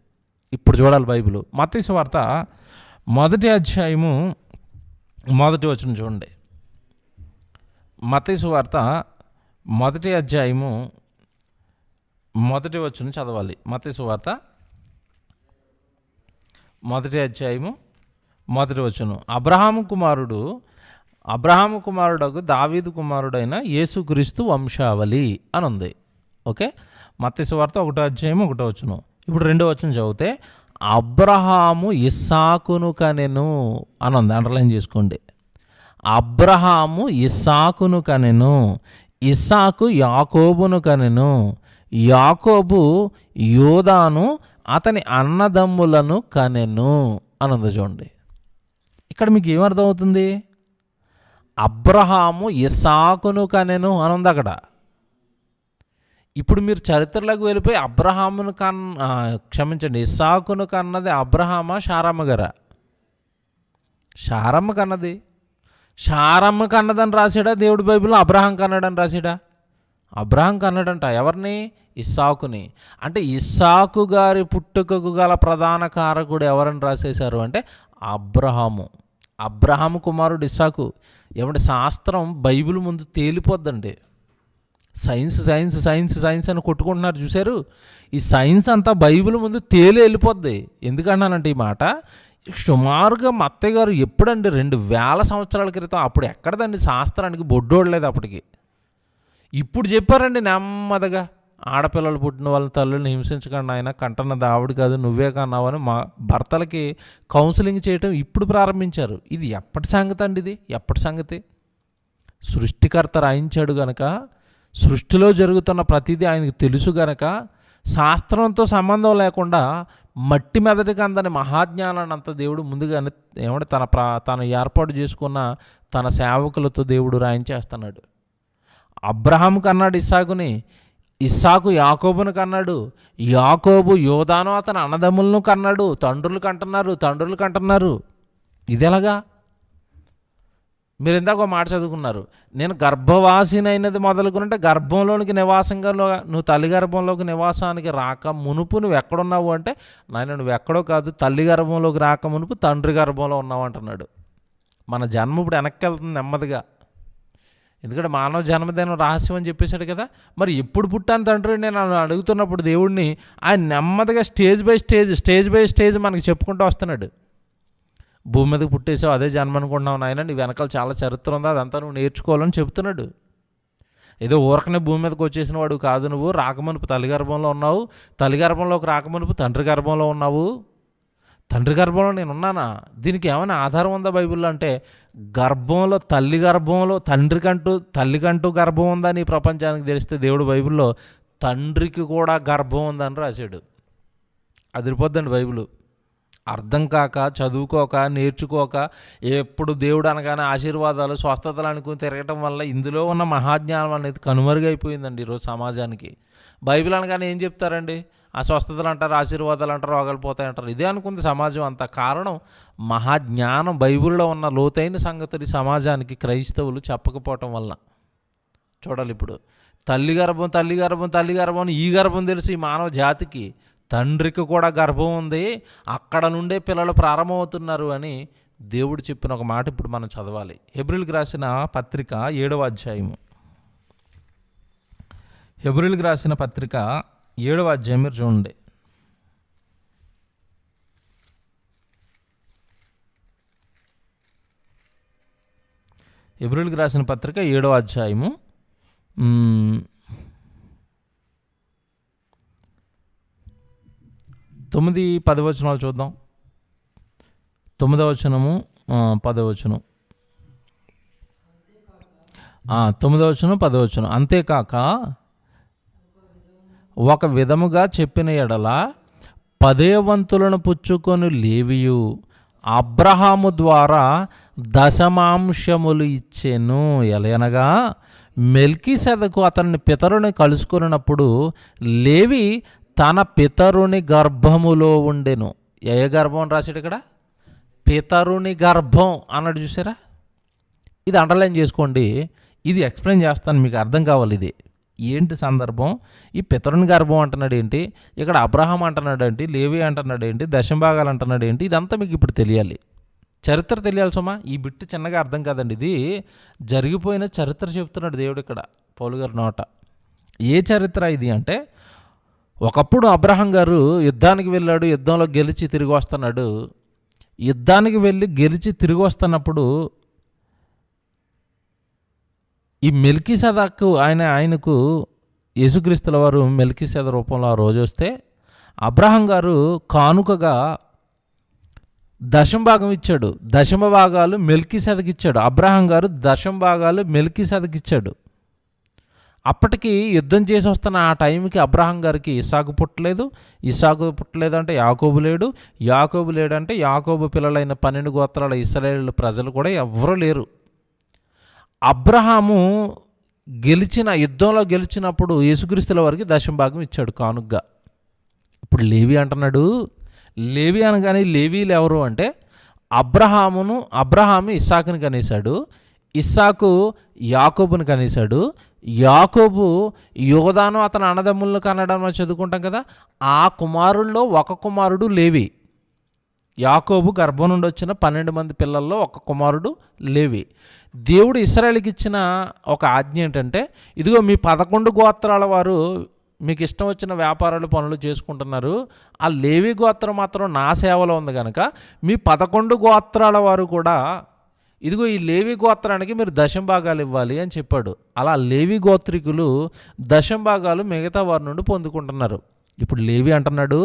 ఇప్పుడు చూడాలి బైబిల్. మత్తయి సువార్త 1వ అధ్యాయము 1వ వచనం చూడండి. మత్తయి సువార్త 1వ అధ్యాయము 1వ వచనం చదవాలి. మత్తయి సువార్త 1వ అధ్యాయము 1వ వచనం. అబ్రహాము కుమారుడకు దావీదు కుమారుడైన యేసుక్రీస్తు వంశావళి అని ఉంది. ఓకే, మత్తయి సువార్త 1వ అధ్యాయం 1వ వచనం. ఇప్పుడు 2వ వచనం చదివితే అబ్రహాము ఇస్సాకును కనెను అని ఉంది, అండర్లైన్ చేసుకోండి. అబ్రహాము ఇస్సాకును కనెను, ఇస్సాకు యాకోబును కనెను, యాకోబు యోదాను అతని అన్నదమ్ములను కనెను అని ఉంది. చూడండి ఇక్కడ మీకు ఏమర్థం అవుతుంది? అబ్రహాము ఇస్సాకును కనెను అని ఉంది అక్కడ. ఇప్పుడు మీరు చరిత్రలోకి వెళ్ళిపోయి ఇస్సాకును కన్నది అబ్రహామా శారమ్మ గారా? శారమ్మ కన్నది. శారమ్మ కన్నదని రాశాడా దేవుడు బైబిల్లో? అబ్రహాం కన్నాడని రాశాడా? అబ్రహాం కన్నాడంట. ఎవరిని? ఇస్సాకుని. అంటే ఇస్సాకు గారి పుట్టుకకు గల ప్రధాన కారకుడు ఎవరని రాసేశారు అంటే అబ్రహాము కుమారుడు ఇస్సాకు. ఏమంటే శాస్త్రం బైబిల్ ముందు తేలిపోద్దండి. సైన్స్ సైన్స్ సైన్స్ సైన్స్ అని కొట్టుకుంటున్నారు చూశారు, ఈ సైన్స్ అంతా బైబిల్ ముందు తేలి వెళ్ళిపోద్ది. ఎందుకన్నానంటే ఈ మాట, సుమారుగా మత్తయ్య గారు ఎప్పుడండి 2000 సంవత్సరాల క్రితం, అప్పుడు ఎక్కడదండి శాస్త్రానికి బొడ్డోడలేదు అప్పటికి. ఇప్పుడు చెప్పారండి నెమ్మదిగా, ఆడపిల్లలు పుట్టిన వాళ్ళ తల్లుల్ని హింసించకుండా ఆయన కంటన్నది ఆవిడ కాదు నువ్వే కన్నావని మా భర్తలకి కౌన్సిలింగ్ చేయటం ఇప్పుడు ప్రారంభించారు. ఇది ఎప్పటి సంగతి అండి? ఇది ఎప్పటి సంగతి? సృష్టికర్త రాయించాడు గనక, సృష్టిలో జరుగుతున్న ప్రతిదీ ఆయనకు తెలుసు గనక, శాస్త్రంతో సంబంధం లేకుండా మట్టి మెదటికి అందని మహాజ్ఞానాన్ని అంత దేవుడు ముందుగానే ఏమంటే తను ఏర్పాటు చేసుకున్న తన సేవకులతో దేవుడు రాయించేస్తున్నాడు. అబ్రహాం కన్నాడు ఇస్సాకుని, ఇస్సాకు యాకోబును కన్నాడు, యాకోబు యోదాను అతని అన్నదమ్ములను కన్నాడు. తండ్రులు కంటున్నారు. ఇది ఎలాగా? మీరు ఇందాక ఒక మాట చదువుకున్నారు, నేను గర్భవాసినైనది మొదలుకుంటే గర్భంలోనికి నివాసంగా నువ్వు తల్లి గర్భంలోకి నివాసానికి రాక మునుపు నువ్వు ఎక్కడున్నావు అంటే, నాయన నువ్వు ఎక్కడో కాదు, తల్లి గర్భంలోకి రాక మునుపు తండ్రి గర్భంలో ఉన్నావు అంటున్నాడు. మన జన్మ ఇప్పుడు వెనక్కి వెళ్తుంది నెమ్మదిగా. ఎందుకంటే మానవ జన్మదినం రహస్యం అని చెప్పేశాడు కదా. మరి ఎప్పుడు పుట్టాను తండ్రి నేను అడుగుతున్నప్పుడు దేవుడిని ఆయన నెమ్మదిగా స్టేజ్ బై స్టేజ్ మనకి చెప్పుకుంటూ వస్తున్నాడు. భూమి మీదకి పుట్టేసావు, అదే జన్మ అనుకుంటున్నావు నాయన, నీ వెనకాల చాలా చరిత్ర ఉంది, అదంతా నువ్వు నేర్చుకోవాలని చెప్తున్నాడు. ఏదో ఊరకనే భూమి మీదకి వచ్చేసిన వాడు కాదు, నువ్వు రాకమునుపు తల్లి గర్భంలో ఉన్నావు, తల్లి గర్భంలోకి రాకమునుపు తండ్రి గర్భంలో ఉన్నావు. తండ్రి గర్భంలో నేను ఉన్నానా? దీనికి ఏమైనా ఆధారం ఉందా బైబిల్లో అంటే, గర్భంలో తల్లికంటూ గర్భం ఉందని ప్రపంచానికి తెలిస్తే దేవుడు బైబిల్లో తండ్రికి కూడా గర్భం ఉందని రాశాడు. అదిరిపోద్దండి బైబిల్. అర్థం కాక, చదువుకోక, నేర్చుకోక, ఎప్పుడు దేవుడు అనగానే ఆశీర్వాదాలు స్వస్థతలు అనుకుని తిరగటం వల్ల ఇందులో ఉన్న మహాజ్ఞానం అనేది కనుమరుగైపోయిందండి ఈరోజు సమాజానికి. బైబిల్ అనగానే ఏం చెప్తారండి? ఆ స్వస్థతలు అంటారు, ఆశీర్వాదాలు అంటారు, రోగాలు పోతాయి అంటారు. ఇదే అనుకుంది సమాజం అంతా. కారణం మహాజ్ఞానం, బైబిల్లో ఉన్న లోతైన సంగతులు సమాజానికి క్రైస్తవులు చెప్పకపోవటం వల్ల. చూడాలి ఇప్పుడు తల్లి గర్భం ఈ గర్భం తెలుసు ఈ మానవ జాతికి, తండ్రికి కూడా గర్భం ఉంది, అక్కడ నుండే పిల్లలు ప్రారంభమవుతున్నారు అని దేవుడు చెప్పిన ఒక మాట ఇప్పుడు మనం చదవాలి. హెబ్రీయులకు రాసిన పత్రిక 7వ అధ్యాయము. హెబ్రీయులకు రాసిన పత్రిక 7వ అధ్యాయం మీరు చూడండి. హెబ్రీయులకు రాసిన పత్రిక 7వ అధ్యాయము 9-10 వచనాలు చూద్దాం. 9వ వచనము 10వ వచనం. 9వ వచనం 10వ వచనం. అంతేకాక ఒక విధముగా చెప్పిన ఎడల 10 వంతులను పుచ్చుకొని లేవియు అబ్రహాము ద్వారా దశమాంశములు ఇచ్చెను. ఎలయనగా మెల్కీసెదకు అతని పితరుని కలుసుకున్నప్పుడు లేవి తన పితరుని గర్భములో ఉండెను. ఏ గర్భం రాశాడు ఇక్కడ? పితరుని గర్భం అన్నాడు, చూసారా? ఇది అండర్లైన్ చేసుకోండి. ఇది ఎక్స్ప్లెయిన్ చేస్తాను, మీకు అర్థం కావాలి. ఇది ఏంటి సందర్భం? ఈ పితరుని గర్భం అంటున్నాడు ఏంటి, ఇక్కడ అబ్రహాం అంటున్నాడు ఏంటి, లేవి అంటున్నాడు ఏంటి, దశంభాగాలు అంటున్నాడు ఏంటి, ఇదంతా మీకు ఇప్పుడు తెలియాలి. చరిత్ర తెలియాలి సుమా. ఈ బిట్టు చిన్నగా అర్థం కాదండి, ఇది జరిగిపోయిన చరిత్ర చెప్తున్నాడు దేవుడు ఇక్కడ పౌలు గారి నోట. ఏ చరిత్ర ఇది అంటే, ఒకప్పుడు అబ్రహాం గారు యుద్ధానికి వెళ్ళాడు, యుద్ధంలో గెలిచి తిరిగి వస్తున్నాడు. యుద్ధానికి వెళ్ళి గెలిచి తిరిగి వస్తున్నప్పుడు ఈ మెల్కీసెదకు ఆయనకు యేసుక్రీస్తుల వారు మెల్కీసెద రూపంలో ఆ రోజు వస్తే అబ్రహాం గారు కానుకగా దశంభాగం ఇచ్చాడు. దశమ భాగాలు మెల్కీసెదకు ఇచ్చాడు. అబ్రహాం గారు దశమ భాగాలు మెల్కీసెదకు ఇచ్చాడు. అప్పటికి యుద్ధం చేసి వస్తున్న ఆ టైంకి అబ్రహాం గారికి ఇస్సాకు పుట్టలేదు. ఇస్సాకు పుట్టలేదు అంటే యాకోబు లేడు. యాకోబు లేడు అంటే యాకోబు పిల్లలైన 12 గోత్రాల ఇశ్రాయేలు ప్రజలు కూడా ఎవ్వరూ లేరు. అబ్రహాము యుద్ధంలో గెలిచినప్పుడు యేసుక్రీస్తుల వారికి దశంభాగం ఇచ్చాడు కానుగ్గా. ఇప్పుడు లేవి అంటున్నాడు. లేవి అనగానే లేవీలు ఎవరు అంటే అబ్రహాము ఇస్సాకుని కనేశాడు. ఇస్సాకు యాకోబుని కనేశాడు. యాకోబు యోదాను అతని అన్నదమ్ములను కనడం చదువుకుంటాం కదా. ఆ కుమారుల్లో ఒక కుమారుడు లేవి. యాకోబు గర్భం నుండి వచ్చిన 12 మంది పిల్లల్లో ఒక కుమారుడు లేవి. దేవుడు ఇశ్రాయేలుకి ఇచ్చిన ఒక ఆజ్ఞ ఏంటంటే, ఇదిగో మీ 11 గోత్రాల వారు మీకు ఇష్టం వచ్చిన వ్యాపారాలు పనులు చేసుకుంటున్నారు. ఆ లేవి గోత్రం మాత్రం నా సేవలో ఉంది కనుక మీ 11 గోత్రాల వారు కూడా ఇదిగో ఈ లేవి గోత్రానికి మీరు దశంభాగాలు ఇవ్వాలి అని చెప్పాడు. అలా లేవి గోత్రికులు దశంభాగాలు మిగతా వారి నుండి పొందుకుంటున్నారు. ఇప్పుడు లేవి అంటున్నాడు,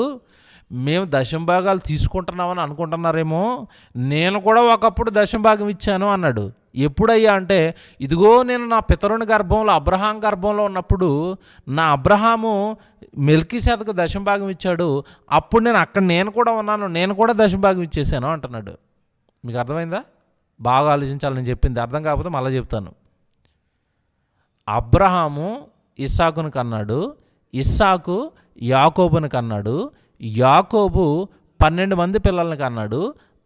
మేము దశంభాగాలు తీసుకుంటున్నామని అనుకుంటున్నారేమో, నేను కూడా ఒకప్పుడు దశంభాగం ఇచ్చాను అన్నాడు. ఎప్పుడయ్యా అంటే, ఇదిగో నేను నా పితరుని గర్భంలో అబ్రహాం గర్భంలో ఉన్నప్పుడు నా అబ్రహాము మెల్కీసెదకు దశంభాగం ఇచ్చాడు. అప్పుడు నేను కూడా ఉన్నాను, నేను కూడా దశంభాగం ఇచ్చేసాను అంటున్నాడు. మీకు అర్థమైందా? బాగా ఆలోచించాలి. నేను చెప్పింది అర్థం కాకపోతే మళ్ళీ చెప్తాను. అబ్రహాము ఇస్సాకును కన్నాడు. ఇస్సాకు యాకోబుని కన్నాడు. యాకోబు 12 మంది పిల్లల్ని కన్నాడు.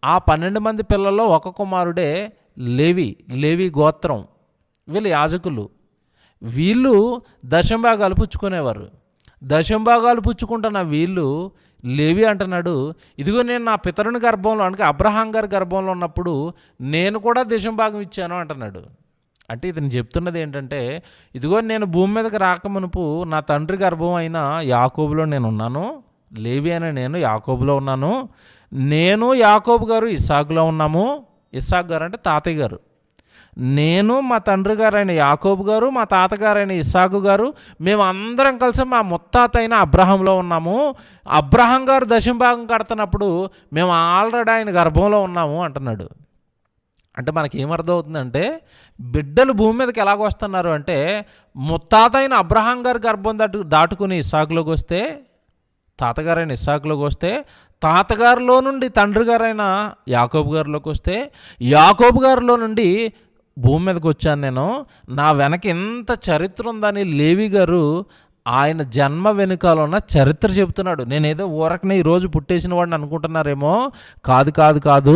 ఆ 12 మంది పిల్లల్లో ఒక కుమారుడే లేవి గోత్రం. వీళ్ళు యాజకులు. వీళ్ళు దశంభాగాలు పుచ్చుకునేవారు. దశంభాగాలు పుచ్చుకుంటున్న వీళ్ళు లేవి అంటున్నాడు, ఇదిగో నేను నా పితరుని గర్భంలో అంటే అబ్రహాం గారి గర్భంలో ఉన్నప్పుడు నేను కూడా దశంభాగం ఇచ్చాను అంటున్నాడు. అంటే ఇతను చెప్తున్నది ఏంటంటే, ఇదిగో నేను భూమి మీదకి రాకమునుపు నా తండ్రి గర్భం అయిన యాకోబులో నేను ఉన్నాను. లేవి అనే నేను యాకోబులో ఉన్నాను. నేను యాకోబు గారు ఇస్సాకులో ఉన్నాము. ఇస్సాకు గారు అంటే తాతయ్య గారు. నేను మా తండ్రి గారైన యాకోబు గారు, మా తాతగారైన ఇస్సాకు గారు, మేము అందరం కలిసి మా ముత్తాత అయిన అబ్రహాంలో ఉన్నాము. అబ్రహాం గారు దశంభాగం కడుతున్నప్పుడు మేము ఆల్రెడీ ఆయన గర్భంలో ఉన్నాము అంటున్నాడు. అంటే మనకి ఏమర్థం అవుతుందంటే, బిడ్డలు భూమి మీదకి ఎలాగ వస్తున్నారు అంటే, ముత్తాత అయిన అబ్రహాం గారి గర్భం దాటుకుని ఇస్సాకులోకి వస్తే, తాతగారైన ఇస్సాకులోకి వస్తే, తాతగారిలో నుండి తండ్రి గారైన యాకోబు గారిలోకి వస్తే, యాకోబు గారిలో నుండి భూమి మీదకి వచ్చాను నేను. నా వెనక ఎంత చరిత్ర ఉందని లేవి గారు ఆయన జన్మ వెనుకాల ఉన్న చరిత్ర చెబుతున్నాడు. నేనేదో ఊరకనే ఈరోజు పుట్టేసిన వాడిని అనుకుంటున్నారేమో. కాదు.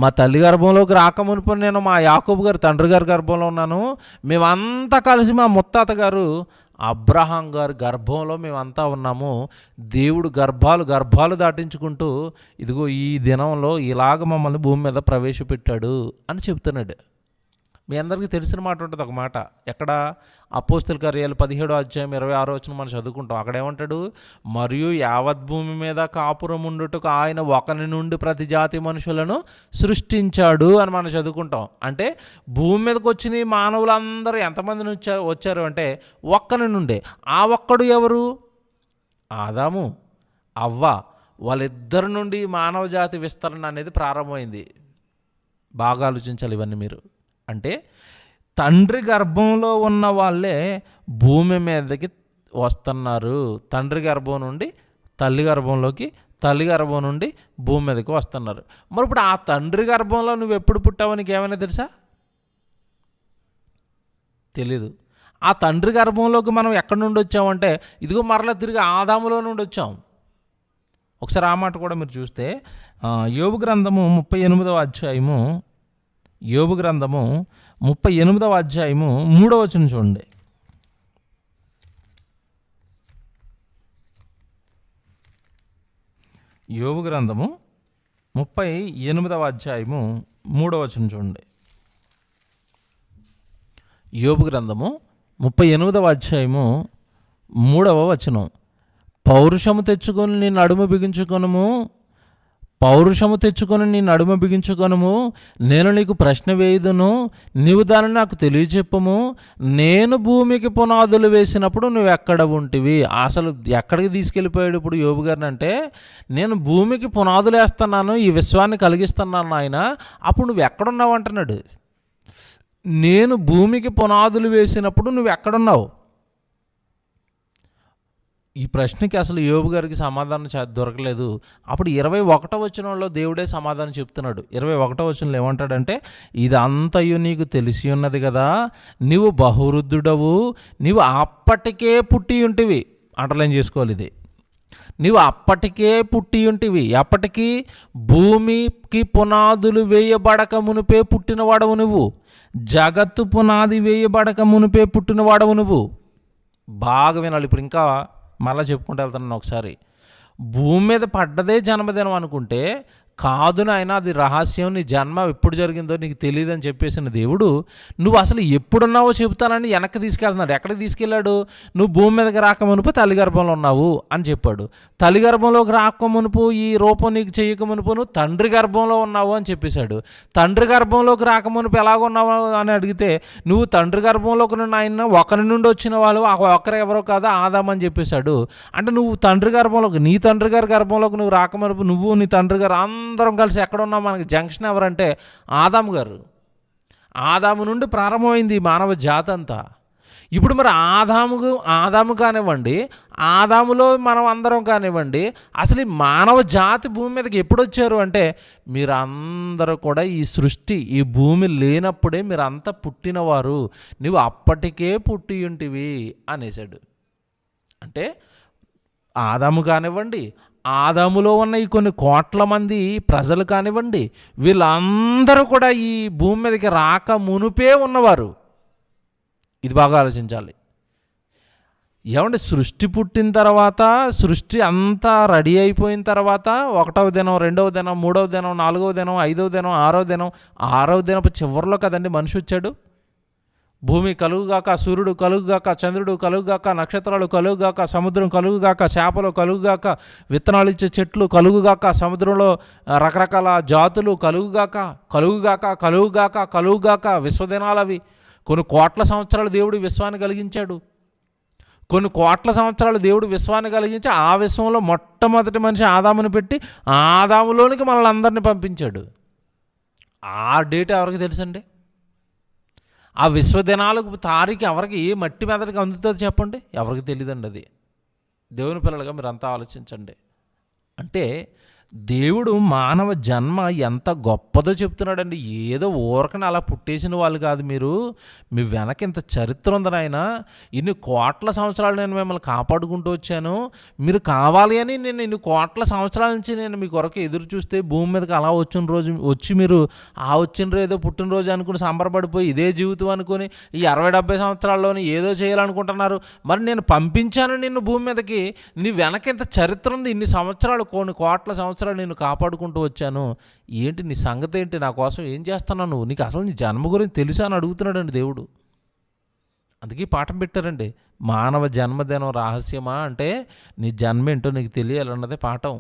మా తల్లి గర్భంలోకి రాకమునుపు నేను మా యాకోబు గారు తండ్రి గారి గర్భంలో ఉన్నాను. మేమంతా కలిసి మా ముత్తాత గారు అబ్రహాం గారి గర్భంలో మేమంతా ఉన్నాము. దేవుడు గర్భాలు దాటించుకుంటూ ఇదిగో ఈ దినంలో ఇలాగ మమ్మల్ని భూమి మీద ప్రవేశపెట్టాడు అని చెప్తున్నాడు. మీ అందరికీ తెలిసిన మాట ఉంటుంది ఒక మాట, ఎక్కడ? అపోస్తల కార్యాలు 17:26 మనం చదువుకుంటాం. అక్కడ ఏమంటాడు? మరియు యావత్ భూమి మీద కాపురం ఉండుటకు ఆయన ఒకని నుండి ప్రతి జాతి మనుషులను సృష్టించాడు అని మనం చదువుకుంటాం. అంటే భూమి మీదకి వచ్చిన మానవులందరూ ఎంతమందిని వచ్చారు అంటే ఒక్కని నుండే. ఆ ఒక్కడు ఎవరు? ఆదాము, అవ్వ. వాళ్ళిద్దరి నుండి మానవ జాతి విస్తరణ అనేది ప్రారంభమైంది. బాగా ఆలోచించాలి ఇవన్నీ మీరు. అంటే తండ్రి గర్భంలో ఉన్న వాళ్ళే భూమి మీదకి వస్తున్నారు. తండ్రి గర్భం నుండి తల్లి గర్భంలోకి, తల్లి గర్భం నుండి భూమి మీదకి వస్తున్నారు. మరి ఇప్పుడు ఆ తండ్రి గర్భంలో నువ్వు ఎప్పుడు పుట్టావో నీకు ఏమైనా తెలుసా? తెలీదు. ఆ తండ్రి గర్భంలోకి మనం ఎక్కడి నుండి వచ్చామంటే ఇదిగో మరలా తిరిగి ఆదాములో నుండి వచ్చాం. ఒకసారి ఆ మాట కూడా మీరు చూస్తే యోబు గ్రంథము 38వ అధ్యాయము, యోబు గ్రంథము 38వ అధ్యాయము 3వ వచనం చూడండి. యోబు గ్రంథము 38వ అధ్యాయము 3వ వచనం చూడండి. యోబు గ్రంథము 38వ అధ్యాయము 3వ వచనం. పౌరుషము తెచ్చుకొని నీ నడుము బిగించుకొనుము, పౌరుషము తెచ్చుకొని నీ నడుము బిగించుకొనుము, నేను నీకు ప్రశ్న వేయుదును, నీవు దాన్ని నాకు తెలియచెప్పుము. నేను భూమికి పునాదులు వేసినప్పుడు నువ్వు ఎక్కడ ఉంటివి? అసలు ఎక్కడికి తీసుకెళ్ళిపోయాడు ఇప్పుడు యోబు గారిని అంటే, నేను భూమికి పునాదులు వేస్తున్నాను, ఈ విశ్వాన్ని కలిగిస్తున్నాను ఆయన, అప్పుడు నువ్వు ఎక్కడున్నావు అంటున్నాడు. నేను భూమికి పునాదులు వేసినప్పుడు నువ్వు ఎక్కడున్నావు? ఈ ప్రశ్నకి అసలు యోబు గారికి సమాధానం దొరకలేదు. అప్పుడు 21వ వచనంలో దేవుడే సమాధానం చెప్తున్నాడు. 21వ వచనంలో ఏమంటాడంటే, ఇదంతయు నీకు తెలిసి ఉన్నది కదా, నీవు బహువృద్ధుడవు, నీవు అప్పటికే పుట్టి ఉంటివి. అండర్లైన్ చేసుకోవాలి ఇది. నీవు అప్పటికే పుట్టి ఉంటివి. ఎప్పటికీ? భూమికి పునాదులు వేయబడక మునిపే పుట్టినవాడవు నువ్వు. జగత్తు పునాది వేయబడక మునిపే పుట్టినవాడవు నువ్వు. బాగా వినాలి. ఇప్పుడు ఇంకా మళ్ళీ చెప్పుకుంటూ వెళ్తున్నాను ఒకసారి. భూమి మీద పడ్డదే జన్మదినం అనుకుంటే కాదు నాయన, అది రహస్యం, నీ జన్మ ఎప్పుడు జరిగిందో నీకు తెలియదని చెప్పేసిన దేవుడు నువ్వు అసలు ఎప్పుడున్నావో చెబుతానని వెనక్కి తీసుకెళ్తున్నాడు. ఎక్కడికి తీసుకెళ్ళాడు? నువ్వు భూమి మీదకి రాక మునుపు తల్లి గర్భంలో ఉన్నావు అని చెప్పాడు. తల్లి గర్భంలోకి రాక మునుపు, ఈ రూపం నీకు చేయక మునుపు నువ్వు తండ్రి గర్భంలో ఉన్నావు అని చెప్పేశాడు. తండ్రి గర్భంలోకి రాక మునుపు ఎలాగున్నావు అని అడిగితే, నువ్వు తండ్రి గర్భంలోకి ఆయన ఒకరి నుండి వచ్చిన వాళ్ళు, ఒకరు ఎవరో కాదా ఆదాం అని చెప్పేశాడు. అంటే నువ్వు తండ్రి గర్భంలోకి, నీ తండ్రి గారి గర్భంలోకి నువ్వు రాక మునుపు నువ్వు నీ తండ్రి గారు అందరం కలిసి ఎక్కడున్నాం? మనకి జంక్షన్ ఎవరంటే ఆదాము గారు. ఆదాము నుండి ప్రారంభమైంది మానవ జాతి అంతా. ఇప్పుడు మరి ఆదాము కానివ్వండి, ఆదాములో మనం అందరం కానివ్వండి, అసలు ఈ మానవ జాతి భూమి మీదకి ఎప్పుడు వచ్చారు అంటే, మీరందరూ కూడా ఈ సృష్టి, ఈ భూమి లేనప్పుడే మీరంతా పుట్టినవారు, నువ్వు అప్పటికే పుట్టి ఉంటివి అనేసాడు. అంటే ఆదాము కానివ్వండి, ఆదాములో ఉన్న ఈ కొన్ని కోట్ల మంది ప్రజలు కానివ్వండి, వీళ్ళందరూ కూడా ఈ భూమి మీదకి రాక మునుపే ఉన్నవారు. ఇది బాగా ఆలోచించాలి. ఏమంటే సృష్టి పుట్టిన తర్వాత, సృష్టి అంతా రెడీ అయిపోయిన తర్వాత 1వ దినం, 2వ దినం, 3వ దినం, 4వ దినం, 5వ దినం, 6వ దినం, 6వ దినపు చివరిలో కదండి మనిషి వచ్చాడు. భూమి కలుగుగాక, సూర్యుడు కలుగుగాక, చంద్రుడు కలుగుగాక, నక్షత్రాలు కలుగుగాక, సముద్రం కలుగుగాక, చేపలు కలుగుగాక, విత్తనాలు ఇచ్చే చెట్లు కలుగుగాక, సముద్రంలో రకరకాల జాతులు కలుగుగాక, కలుగుగాక, కలుగుగాక, కలుగుగాక. విశ్వదినాలవి. కొన్ని కోట్ల సంవత్సరాలు దేవుడు విశ్వాన్ని కలిగించాడు. కొన్ని కోట్ల సంవత్సరాలు దేవుడు విశ్వాన్ని కలిగించి ఆ విశ్వంలో మొట్టమొదటి మనిషి ఆదాముని పెట్టి ఆదాములోనికి మనల్ని అందరినీ పంపించాడు. ఆ డేట్ ఎవరికి తెలుసండి? ఆ విశ్వదినాలకు తారీఖు ఎవరికి, ఏ మట్టి మెదడికి అందుతుంది చెప్పండి? ఎవరికి తెలియదండి. అది దేవుని పిల్లలుగా మీరు అంతా ఆలోచించండి. అంటే దేవుడు మానవ జన్మ ఎంత గొప్పదో చెప్తున్నాడండి. ఏదో ఊరకని అలా పుట్టేసిన వాళ్ళు కాదు మీరు. మీ వెనక ఇంత చరిత్ర ఉందని ఆయన, ఇన్ని కోట్ల సంవత్సరాలు నేను మిమ్మల్ని కాపాడుకుంటూ వచ్చాను, మీరు కావాలి అని నేను ఇన్ని కోట్ల సంవత్సరాల నుంచి నేను మీ కొరకు ఎదురు చూస్తే భూమి మీదకి అలా వచ్చిన రోజు వచ్చి మీరు వచ్చిన ఏదో పుట్టినరోజు అనుకుని సంబరపడిపోయి ఇదే జీవితం అనుకుని ఈ 60-70 సంవత్సరాల్లోని ఏదో చేయాలనుకుంటున్నారు. మరి నేను పంపించాను నిన్ను భూమి మీదకి, నీ వెనక ఇంత చరిత్ర ఉంది. ఇన్ని సంవత్సరాలు, కొన్ని కోట్ల సంవత్సరాలు సంవత్సరాలు నేను కాపాడుకుంటూ వచ్చాను, ఏంటి నీ సంగతి ఏంటి, నా కోసం ఏం చేస్తున్నావు నువ్వు, నీకు అసలు నీ జన్మ గురించి తెలుసా అని అడుగుతున్నాడండి దేవుడు. అందుకే పాఠం పెట్టారండి, మానవ జన్మదినం రహస్యమా అంటే నీ జన్మ ఏంటో నీకు తెలియాలన్నదే పాఠం.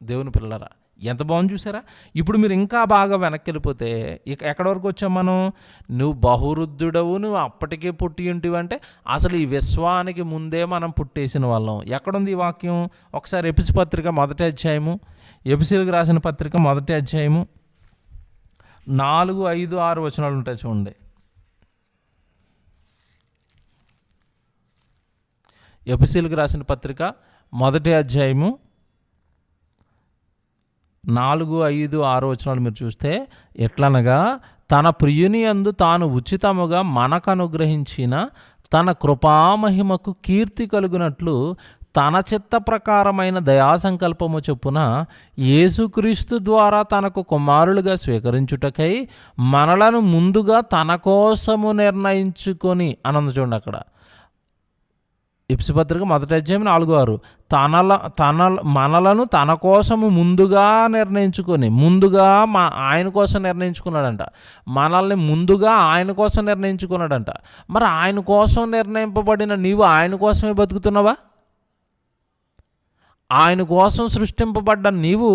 దేవుని పిల్లరా, ఎంత బాగుంది చూసారా. ఇప్పుడు మీరు ఇంకా బాగా వెనక్కి వెళ్ళిపోతే ఇక ఎక్కడి వరకు వచ్చాం మనం, నువ్వు బహువృద్ధుడవు, నువ్వు అప్పటికే పుట్టి ఉంటివి అంటే అసలు ఈ విశ్వానికి ముందే మనం పుట్టేసిన వాళ్ళం. ఎక్కడుంది ఈ వాక్యం, ఒకసారి ఎపిసి పత్రిక 1వ అధ్యాయము, ఎపిసీలకు రాసిన పత్రిక 1వ అధ్యాయము 4, 5, 6 వచనాలు ఉంటాయి చూడండి. ఎపిసీలకు రాసిన పత్రిక 1వ అధ్యాయము 4, 5, 6 వచనాలు మీరు చూస్తే, ఎట్లనగా తన ప్రియుని యందు తాను ఉచితముగా మనకు అనుగ్రహించిన తన కృపామహిమకు కీర్తి కలుగునట్లు తన చిత్త ప్రకారమైన దయాసంకల్పము చొప్పున యేసుక్రీస్తు ద్వారా తనకు కుమారులుగా స్వీకరించుటకై మనలను ముందుగా తన కోసము నిర్ణయించుకొని అనందు చూడండి. అక్కడ ఎపిసి పత్రిక 1వ అధ్యాయం 4, 6 మనలను తన కోసము ముందుగా నిర్ణయించుకొని, ముందుగా ఆయన కోసం నిర్ణయించుకున్నాడంట, మనల్ని ముందుగా ఆయన కోసం నిర్ణయించుకున్నాడంట. మరి ఆయన కోసం నిర్ణయింపబడిన నీవు ఆయన కోసమే బతుకుతున్నావా? ఆయన కోసం సృష్టింపబడ్డ నీవు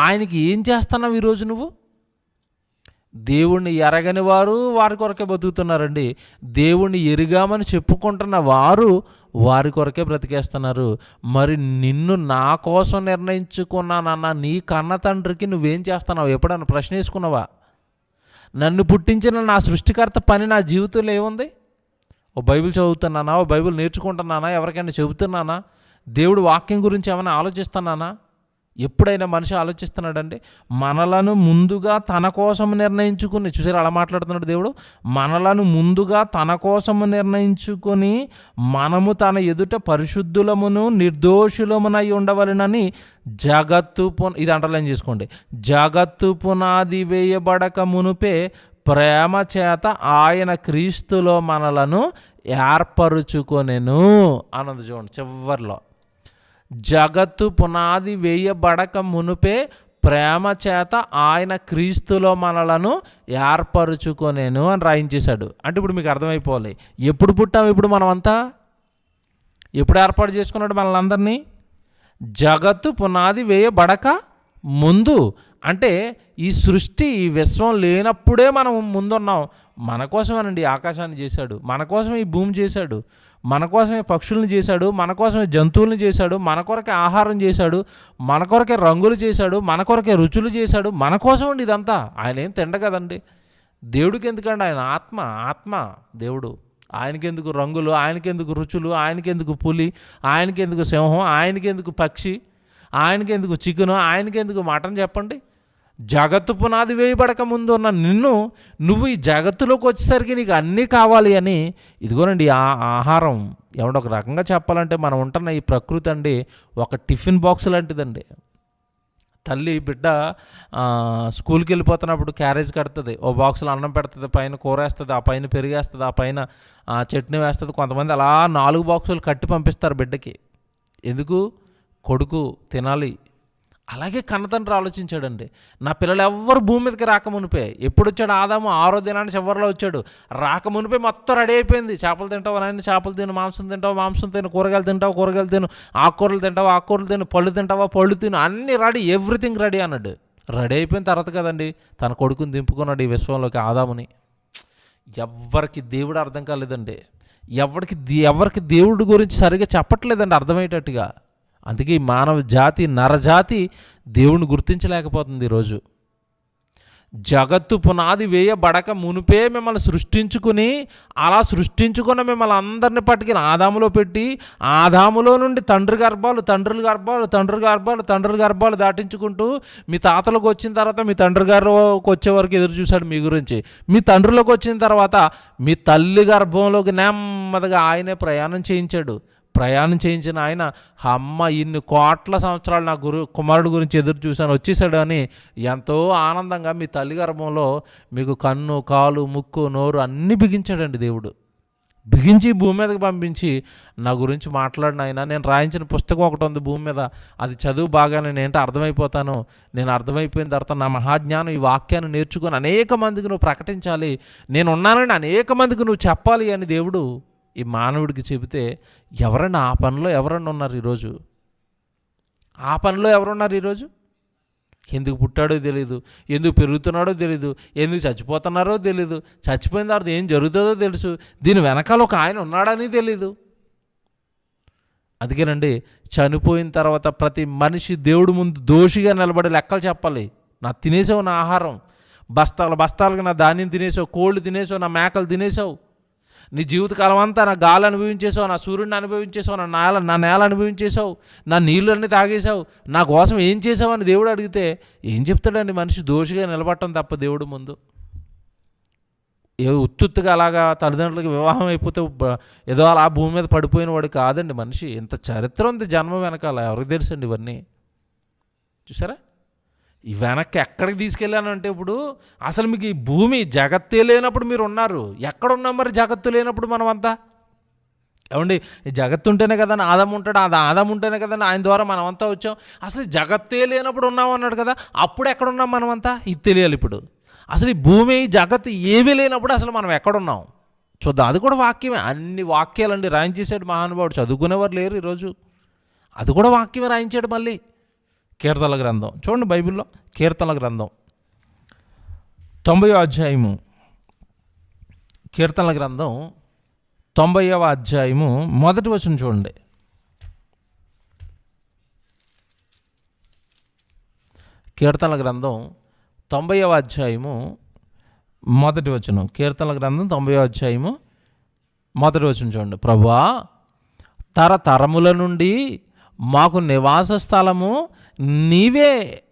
ఆయనకి ఏం చేస్తున్నావు ఈరోజు? నువ్వు దేవుణ్ణి ఎరగని వారు వారి కొరకే బతుకుతున్నారండి, దేవుణ్ణి ఎరిగామని చెప్పుకుంటున్న వారు వారి కొరకే బ్రతికేస్తున్నారు. మరి నిన్ను నా కోసం నిర్ణయించుకున్నానన్న నీ కన్న తండ్రికి నువ్వేం చేస్తున్నావు? ఎప్పుడన్నా ప్రశ్న వేసుకున్నావా? నన్ను పుట్టించిన నా సృష్టికర్త పని నా జీవితంలో ఏముంది? ఓ బైబిల్ చదువుతున్నానా, ఓ బైబిల్ నేర్చుకుంటున్నానా, ఎవరికైనా చెబుతున్నానా, దేవుడు వాక్యం గురించి ఏమైనా ఆలోచిస్తున్నానా? ఎప్పుడైనా మనిషి ఆలోచిస్తున్నాడండి? మనలను ముందుగా తన కోసం నిర్ణయించుకుని, చూసారు అలా మాట్లాడుతున్నాడు దేవుడు, మనలను ముందుగా తన కోసము నిర్ణయించుకొని మనము తన ఎదుట పరిశుద్ధులమును నిర్దోషులమునై ఉండవలెనని జగత్తు ఇది అండర్లైన్ చేసుకోండి, జగత్తు పునాది వేయబడక మునుపే ప్రేమ చేత ఆయన క్రీస్తులో మనలను ఏర్పరుచుకొనెను అన్నది చూడండి చివర్లో. జగత్తు పునాది వేయబడక మునుపే ప్రేమ చేత ఆయన క్రీస్తులో మనలను ఏర్పరుచుకొనేను అని రాయించేశాడు. అంటే ఇప్పుడు మీకు అర్థమైపోవాలి, ఎప్పుడు పుట్టాము ఇప్పుడు మనమంతా, ఎప్పుడు ఏర్పాటు చేసుకున్నాడు మనల్ని అందరినీ? జగత్తు పునాది వేయబడక ముందు. అంటే ఈ సృష్టి, ఈ విశ్వం లేనప్పుడే మనం ముందున్నాం. మన కోసమేనండి ఆకాశాన్ని చేశాడు, మన కోసమే ఈ భూమి చేశాడు, మన కోసమే పక్షులను చేశాడు, మన కోసమే జంతువులను చేశాడు, మన కొరకే ఆహారం చేశాడు, మన కొరకే రంగులు చేశాడు, మన కొరకే రుచులు చేశాడు, మన కోసం అండి ఇదంతా. ఆయన ఏం తిండ కదండి. దేవుడికి ఎందుకండి? ఆయన ఆత్మ దేవుడు. ఆయనకెందుకు రంగులు, ఆయనకెందుకు రుచులు, ఆయనకెందుకు పులి, ఆయనకెందుకు సింహం, ఆయనకెందుకు పక్షి, ఆయనకెందుకు చికెను, ఆయనకెందుకు మటన్? చెప్పండి. జగత్తు పునాది వేయబడక ముందు ఉన్న నువ్వు ఈ జగత్తులోకి వచ్చేసరికి నీకు అన్నీ కావాలి అని, ఇదిగోనండి ఆహారం. ఎవడో ఒక రకంగా చెప్పాలంటే మనం ఉంటున్న ఈ ప్రకృతి అండి ఒక టిఫిన్ బాక్స్ లాంటిదండి. తల్లి బిడ్డ స్కూల్కి వెళ్ళిపోతున్నప్పుడు క్యారేజ్ కడుతుంది, ఓ బాక్స్లో అన్నం పెడుతుంది, పైన కూర వేస్తుంది, ఆ పైన పెరిగేస్తుంది, ఆ పైన చట్నీ వేస్తుంది. కొంతమంది అలా 4 బాక్సులు కట్టి పంపిస్తారు బిడ్డకి. ఎందుకు? కొడుకు తినాలి. అలాగే కన్నతండ్రి ఆలోచించాడండి, నా పిల్లలు ఎవ్వరు భూమి మీదకి రాకమునిపే. ఎప్పుడు వచ్చాడు? ఆదాము 6వ దినానికి చివరిలో వచ్చాడు. రాకమునిపే మొత్తం రెడీ అయిపోయింది. చేపలు తింటావు నాయన, చేపలు తిను, మాంసం తింటావు, మాంసం తిను, కూరగాయలు తింటావు, కూరగాయలు తిను, ఆకుకూరలు తింటావు, ఆకుకూరలు తిను, పళ్ళు తింటావా, పళ్ళు తిను, అన్నీ రెడీ, ఎవ్రీథింగ్ రెడీ అన్నాడు. రెడీ అయిపోయిన తర్వాత కదండి తన కొడుకుని దింపుకున్నాడు ఈ విశ్వంలోకి, ఆదాముని. ఎవరికి దేవుడు అర్థం కాలేదండి, ఎవరికి దేవుడి గురించి సరిగ్గా చెప్పట్లేదండి అర్థమయ్యేటట్టుగా. అందుకే ఈ మానవ జాతి, నరజాతి దేవుని గుర్తించలేకపోతుంది ఈరోజు. జగత్తు పునాది వేయబడక మునిపే మిమ్మల్ని సృష్టించుకుని, అలా సృష్టించుకున్న మిమ్మల్ని అందరిని పట్టుకుని ఆదాములో పెట్టి, ఆదాములో నుండి తండ్రి గర్భాలు దాటించుకుంటూ మీ తాతలకు వచ్చిన తర్వాత మీ తండ్రి గారికి వచ్చే వరకు ఎదురు చూశాడు మీ గురించి. మీ తండ్రులకు వచ్చిన తర్వాత మీ తల్లి గర్భంలోకి నెమ్మదిగా ఆయనే ప్రయాణం చేయించిన ఆయన, అమ్మ ఇన్ని కోట్ల సంవత్సరాలు నా కుమారుడు గురించి ఎదురు చూశాను, వచ్చేసాడు అని ఎంతో ఆనందంగా మీ తల్లి గర్భంలో మీకు కన్ను, కాలు, ముక్కు, నోరు అన్నీ బిగించాడండి దేవుడు. బిగించి భూమి మీదకి పంపించి నా గురించి మాట్లాడిన ఆయన, నేను రాయించిన పుస్తకం ఒకటి ఉంది భూమి మీద, అది చదువు బాగానే నేనంటే అర్థమైపోతాను, నేను అర్థమైపోయిన తర్వాత నా మహాజ్ఞానం ఈ వాక్యాన్ని నేర్చుకొని అనేక మందికి నువ్వు ప్రకటించాలి, నేను ఉన్నానని అనేక మందికి నువ్వు చెప్పాలి అని దేవుడు ఈ మానవుడికి చెబితే, ఎవరైనా ఆ పనిలో ఎవరన్నా ఉన్నారు ఈరోజు? ఆ పనిలో ఎవరున్నారు ఈరోజు? ఎందుకు పుట్టాడో తెలీదు, ఎందుకు పెరుగుతున్నాడో తెలీదు, ఎందుకు చచ్చిపోతున్నారో తెలీదు, చచ్చిపోయిన తర్వాత ఏం జరుగుతుందో తెలుసు, దీని వెనకాల ఒక ఆయన ఉన్నాడని తెలీదు. అందుకేనండి, చనిపోయిన తర్వాత ప్రతి మనిషి దేవుడి ముందు దోషిగా నిలబడి లెక్కలు చెప్పాలి. నా తినేసావు నా ఆహారం, బస్తాలు బస్తాలుగా నా ధాన్యం తినేసావు, కోళ్ళు తినేసావు, నా మేకలు తినేసావు, నీ జీవితకాలం అంతా నా గాలి అనుభవించేసావు, నా సూర్యుడిని అనుభవించేసావు, నా నేల అనుభవించేసావు, నా నీళ్ళన్నీ తాగేసావు, నా కోసం ఏం చేసావు అని దేవుడు అడిగితే ఏం చెప్తాడండి? మనిషి దోషిగా నిలబడటం తప్ప దేవుడు ముందు. ఉత్తుగా అలాగా తల్లిదండ్రులకి వివాహం అయిపోతే ఏదో అలా భూమి మీద పడిపోయిన వాడు కాదండి మనిషి. ఇంత చరిత్ర ఉంది జన్మ వెనకాల, ఎవరికి తెలుసండి ఇవన్నీ? చూసారా? ఈ వెనక్కి ఎక్కడికి తీసుకెళ్ళాను అంటే, ఇప్పుడు అసలు మీకు ఈ భూమి జగత్తే లేనప్పుడు మీరు ఉన్నారు. ఎక్కడున్నాం మరి జగత్తు లేనప్పుడు మనమంతా? ఏమండి, ఈ జగత్తు ఉంటేనే కదా ఆదాము ఉంటాడు, ఆదాము ఉంటేనే కదా ఆయన ద్వారా మనమంతా వచ్చాం. అసలు జగత్తే లేనప్పుడు ఉన్నాం అన్నాడు కదా, అప్పుడు ఎక్కడున్నాం మనమంతా? ఇది తెలియాలి ఇప్పుడు. అసలు ఈ భూమి జగత్తు ఏమీ లేనప్పుడు అసలు మనం ఎక్కడున్నాం చూద్దాం. అది కూడా వాక్యమే. అన్ని వాక్యాలండి రాయించేసాడు మహానుభావుడు. చదువుకునేవారు లేరు ఈరోజు. అది కూడా వాక్యమే రాయించాడు. మళ్ళీ కీర్తనల గ్రంథం చూడండి, బైబిల్లో కీర్తనల గ్రంథం 90వ అధ్యాయము, కీర్తనల గ్రంథం 90వ అధ్యాయము మొదటి వచనం చూడండి. కీర్తనల గ్రంథం 90వ అధ్యాయము మొదటి వచనం. కీర్తనల గ్రంథం 90వ అధ్యాయము మొదటి వచనం చూడండి. ప్రభువా, తరతరముల నుండి మాకు నివాస స్థలము నీవే.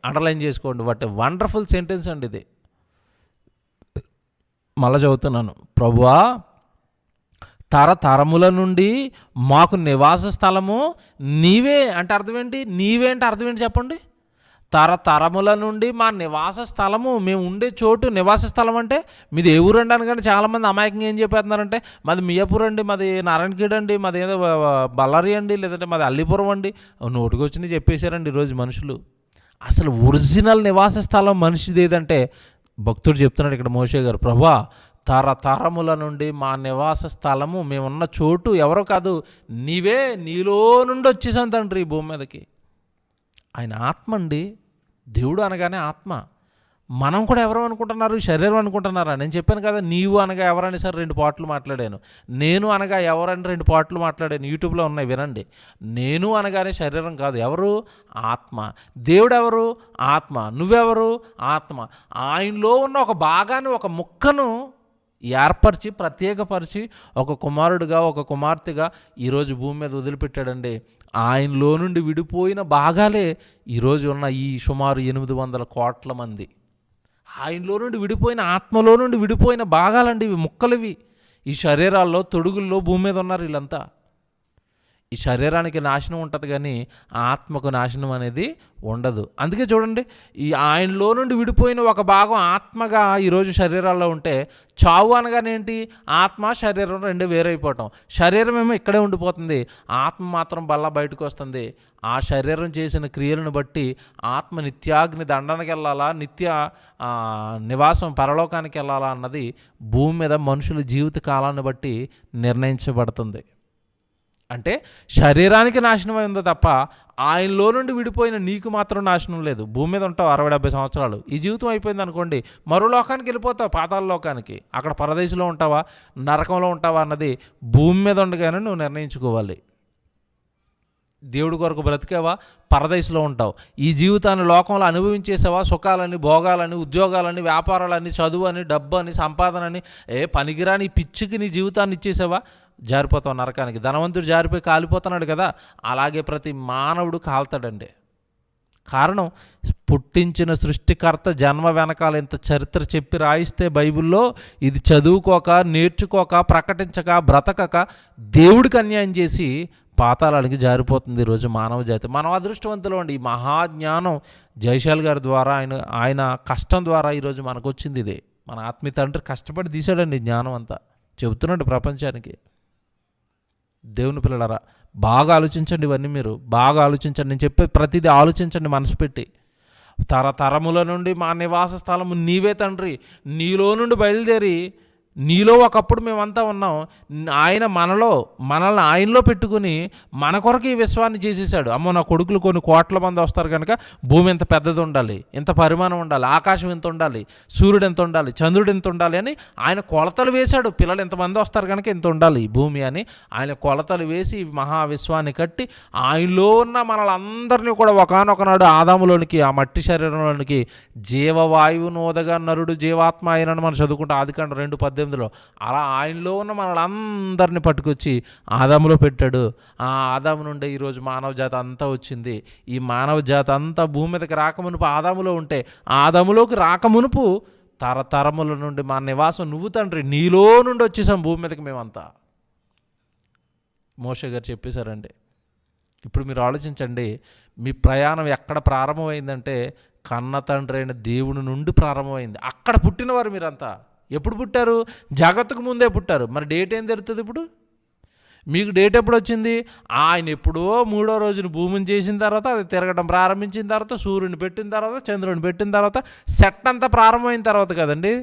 అండర్లైన్ చేసుకోండి. వాట్ ఏ వండర్ఫుల్ సెంటెన్స్ అండి ఇది. మళ్ళా చదువుతున్నాను. ప్రభువా, తరతరముల నుండి మాకు నివాస స్థలము నీవే అంటే అర్థం ఏంటి? నీవే అంటే అర్థం ఏంటి చెప్పండి? తరతరముల నుండి మా నివాస స్థలము, మేము ఉండే చోటు నివాస స్థలం అంటే మీది ఏ ఊరు అండి అనగానే చాలామంది అమాయకంగా ఏం చెప్పేస్తున్నారంటే, మాది మియాపూర్ అండి, మాది నారాయణఖేడ్ అండి, మాది ఏదో బళ్ళారి అండి, లేదంటే మాది అల్లీపురం అండి, నోటికి వచ్చింది చెప్పేశారండి ఈరోజు మనుషులు. అసలు ఒరిజినల్ నివాస స్థలం మనిషిది ఏదంటే, భక్తుడు చెప్తున్నాడు ఇక్కడ మోషే గారు, ప్రభువా, తరతరముల నుండి మా నివాస స్థలము, మేమున్న చోటు ఎవరో కాదు నీవే, నీలో నుండి వచ్చేసాం తండ్రి ఈ భూమి మీదకి. ఆయన ఆత్మ అండి. దేవుడు అనగానే ఆత్మ. మనం కూడా ఎవరు అనుకుంటున్నారు? శరీరం అనుకుంటున్నారా? నేను చెప్పాను కదా, నీవు అనగా ఎవరని సార్ 2 పాటలు మాట్లాడాను, నేను అనగా ఎవరని 2 పాటలు మాట్లాడాను, యూట్యూబ్లో ఉన్నాయి వినండి. నేను అనగానే శరీరం కాదు, ఎవరు? ఆత్మ. దేవుడు ఎవరు? ఆత్మ. నువ్వెవరు? ఆత్మ. ఆయనలో ఉన్న ఒక భాగాన్ని, ఒక ముక్కను ఏర్పరిచి, ప్రత్యేకపరిచి ఒక కుమారుడిగా, ఒక కుమార్తెగా ఈరోజు భూమి మీద వదిలిపెట్టాడండి. ఆయనలో నుండి విడిపోయిన భాగాలే ఈరోజు ఉన్న ఈ సుమారు 800 కోట్ల మంది. ఆయనలో నుండి విడిపోయిన, ఆత్మలో నుండి విడిపోయిన భాగాలండి ఇవి, ముక్కలివి. ఈ శరీరాల్లో, తొడుగుల్లో భూమి మీద ఉన్నారు వీళ్ళంతా. ఈ శరీరానికి నాశనం ఉంటుంది కానీ ఆత్మకు నాశనం అనేది ఉండదు. అందుకే చూడండి, ఈ ఆయనలో నుండి విడిపోయిన ఒక భాగం ఆత్మగా ఈరోజు శరీరాల్లో ఉంటే, చావు అనగానేంటి? ఆత్మ శరీరం 2 వేరైపోవటం. శరీరం ఏమో ఇక్కడే ఉండిపోతుంది, ఆత్మ మాత్రం బల్ల బయటకు వస్తుంది. ఆ శరీరం చేసిన క్రియలను బట్టి ఆత్మ నిత్యాగ్ని దండనకి వెళ్ళాలా, నిత్య నివాసం పరలోకానికి వెళ్ళాలా అన్నది భూమి మీద మనుషుల జీవిత కాలాన్ని బట్టి నిర్ణయించబడుతుంది. అంటే శరీరానికి నాశనమై ఉందో తప్ప ఆయనలో నుండి విడిపోయిన నీకు మాత్రం నాశనం లేదు. భూమి మీద ఉంటావు 60-70 సంవత్సరాలు, ఈ జీవితం అయిపోయింది అనుకోండి, మరో లోకానికి వెళ్ళిపోతావు, పాతాళ లోకానికి. అక్కడ పరదేశంలో ఉంటావా, నరకంలో ఉంటావా అన్నది భూమి మీద ఉండగానే నువ్వు నిర్ణయించుకోవాలి. దేవుడి కొరకు బ్రతికేవా, పరదేశంలో ఉంటావు. ఈ జీవితాన్ని లోకంలో అనుభవించేసావా, సుఖాలని, భోగాలని, ఉద్యోగాలని, వ్యాపారాలని, చదువు అని, డబ్బు అని, సంపాదన అని, పనికిరాని పిచ్చికి నీ జీవితాన్ని ఇచ్చేసావా, జారిపోతావు నరకానికి. ధనవంతుడు జారిపోయి కాలిపోతున్నాడు కదా, అలాగే ప్రతి మానవుడు కాలుతాడండి. కారణం, పుట్టించిన సృష్టికర్త జన్మ వెనకాల ఇంత చరిత్ర చెప్పి రాయిస్తే బైబిల్లో, ఇది చదువుకోక, నేర్చుకోక, ప్రకటించక, బ్రతకక దేవుడికి అన్యాయం చేసి పాతాళానికి జారిపోతుంది ఈరోజు మానవ జాతి. మనం అదృష్టవంతులు అండి. ఈ మహాజ్ఞానం జయశాల్ గారి ద్వారా, ఆయన కష్టం ద్వారా ఈరోజు మనకు వచ్చింది. ఇదే మన ఆత్మీయ తండ్రి కష్టపడి తీశాడండి జ్ఞానం అంతా, చెబుతున్నాడు ప్రపంచానికి. దేవుని పిల్లలారా, బాగా ఆలోచించండి. ఇవన్నీ మీరు బాగా ఆలోచించండి. నేను చెప్పే ప్రతిదీ ఆలోచించండి మనసు పెట్టి. తరతరముల నుండి మా నివాస స్థలము నీవే తండ్రి. నీలో నుండి బయలుదేరి నీలో ఒకప్పుడు మేమంతా ఉన్నాం. ఆయన మనల్ని ఆయనలో పెట్టుకుని మన కొరకు ఈ విశ్వాన్ని చేసేసాడు. అమ్మో, నా కొడుకులు కొన్ని కోట్ల మంది వస్తారు కనుక భూమి ఎంత పెద్దది ఉండాలి, ఎంత పరిమాణం ఉండాలి, ఆకాశం ఎంత ఉండాలి, సూర్యుడు ఎంత ఉండాలి, చంద్రుడు ఎంత ఉండాలి అని ఆయన కొలతలు వేశాడు. పిల్లలు ఎంతమంది వస్తారు కనుక ఎంత ఉండాలి భూమి అని ఆయన కొలతలు వేసి మహావిశ్వాన్ని కట్టి ఆయనలో ఉన్న మనలందరినీ కూడా ఒకానొకనాడు ఆదాములోనికి, ఆ మట్టి శరీరంలోనికి జీవవాయువును ఓదగా నరుడు జీవాత్మ ఆయనను మనం చదువుకుంటాం ఆదికాండం 2:18. అలా ఆయనలో ఉన్న మనలందరినీ పట్టుకొచ్చి ఆదాములో పెట్టాడు. ఆ ఆదాము నుండి ఈరోజు మానవ జాతి అంతా వచ్చింది. ఈ మానవ జాతి అంతా భూమి మీదకి రాకమునుపు ఆదాములో ఉంటే, ఆదాములోకి రాకమునుపు తరతరముల నుండి మా నివాసం నువ్వు తండ్రి, నీలో నుండి వచ్చేసాం భూమి మీదకి మేమంతా. మోషే గారు చెప్పేశారండి. ఇప్పుడు మీరు ఆలోచించండి, మీ ప్రయాణం ఎక్కడ ప్రారంభమైందంటే కన్న తండ్రి అయిన దేవుని నుండి ప్రారంభమైంది. అక్కడ పుట్టినవారు మీరంతా. ఎప్పుడు పుట్టారు? జగత్తుకు ముందే పుట్టారు. మరి డేట్ ఏం తెలుస్తుంది? ఇప్పుడు మీకు డేట్ ఎప్పుడు వచ్చింది? ఆయన ఎప్పుడో 3వ రోజున భూమిని చేసిన తర్వాత, అది తిరగడం ప్రారంభించిన తర్వాత, సూర్యుని పెట్టిన తర్వాత, చంద్రుని పెట్టిన తర్వాత, సెట్ అంతా ప్రారంభమైన తర్వాత కదండి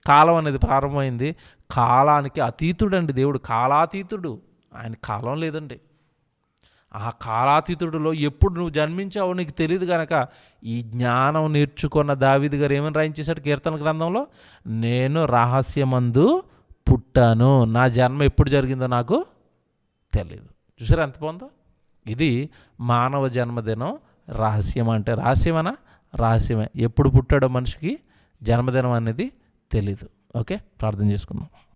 కాలం అనేది ప్రారంభమైంది. కాలానికి అతీతుడండి దేవుడు, కాలాతీతుడు. ఆయన కాలం లేదండి. ఆ కాలాతీతుడిలో ఎప్పుడు నువ్వు జన్మించావో నీకు తెలియదు కనుక ఈ జ్ఞానం నేర్చుకున్న దావీదు గారు ఏమని రాయించేశాడు కీర్తన గ్రంథంలో? నేను రహస్యమందు పుట్టాను, నా జన్మ ఎప్పుడు జరిగిందో నాకు తెలియదు. చూసారా ఎంత బాగుందో? ఇది మానవ జన్మదినం. రహస్యం అంటే రహస్యమనా? రహస్యమే. ఎప్పుడు పుట్టాడో మనిషికి జన్మదినం అనేది తెలీదు. ఓకే, ప్రార్థన చేసుకుందాం.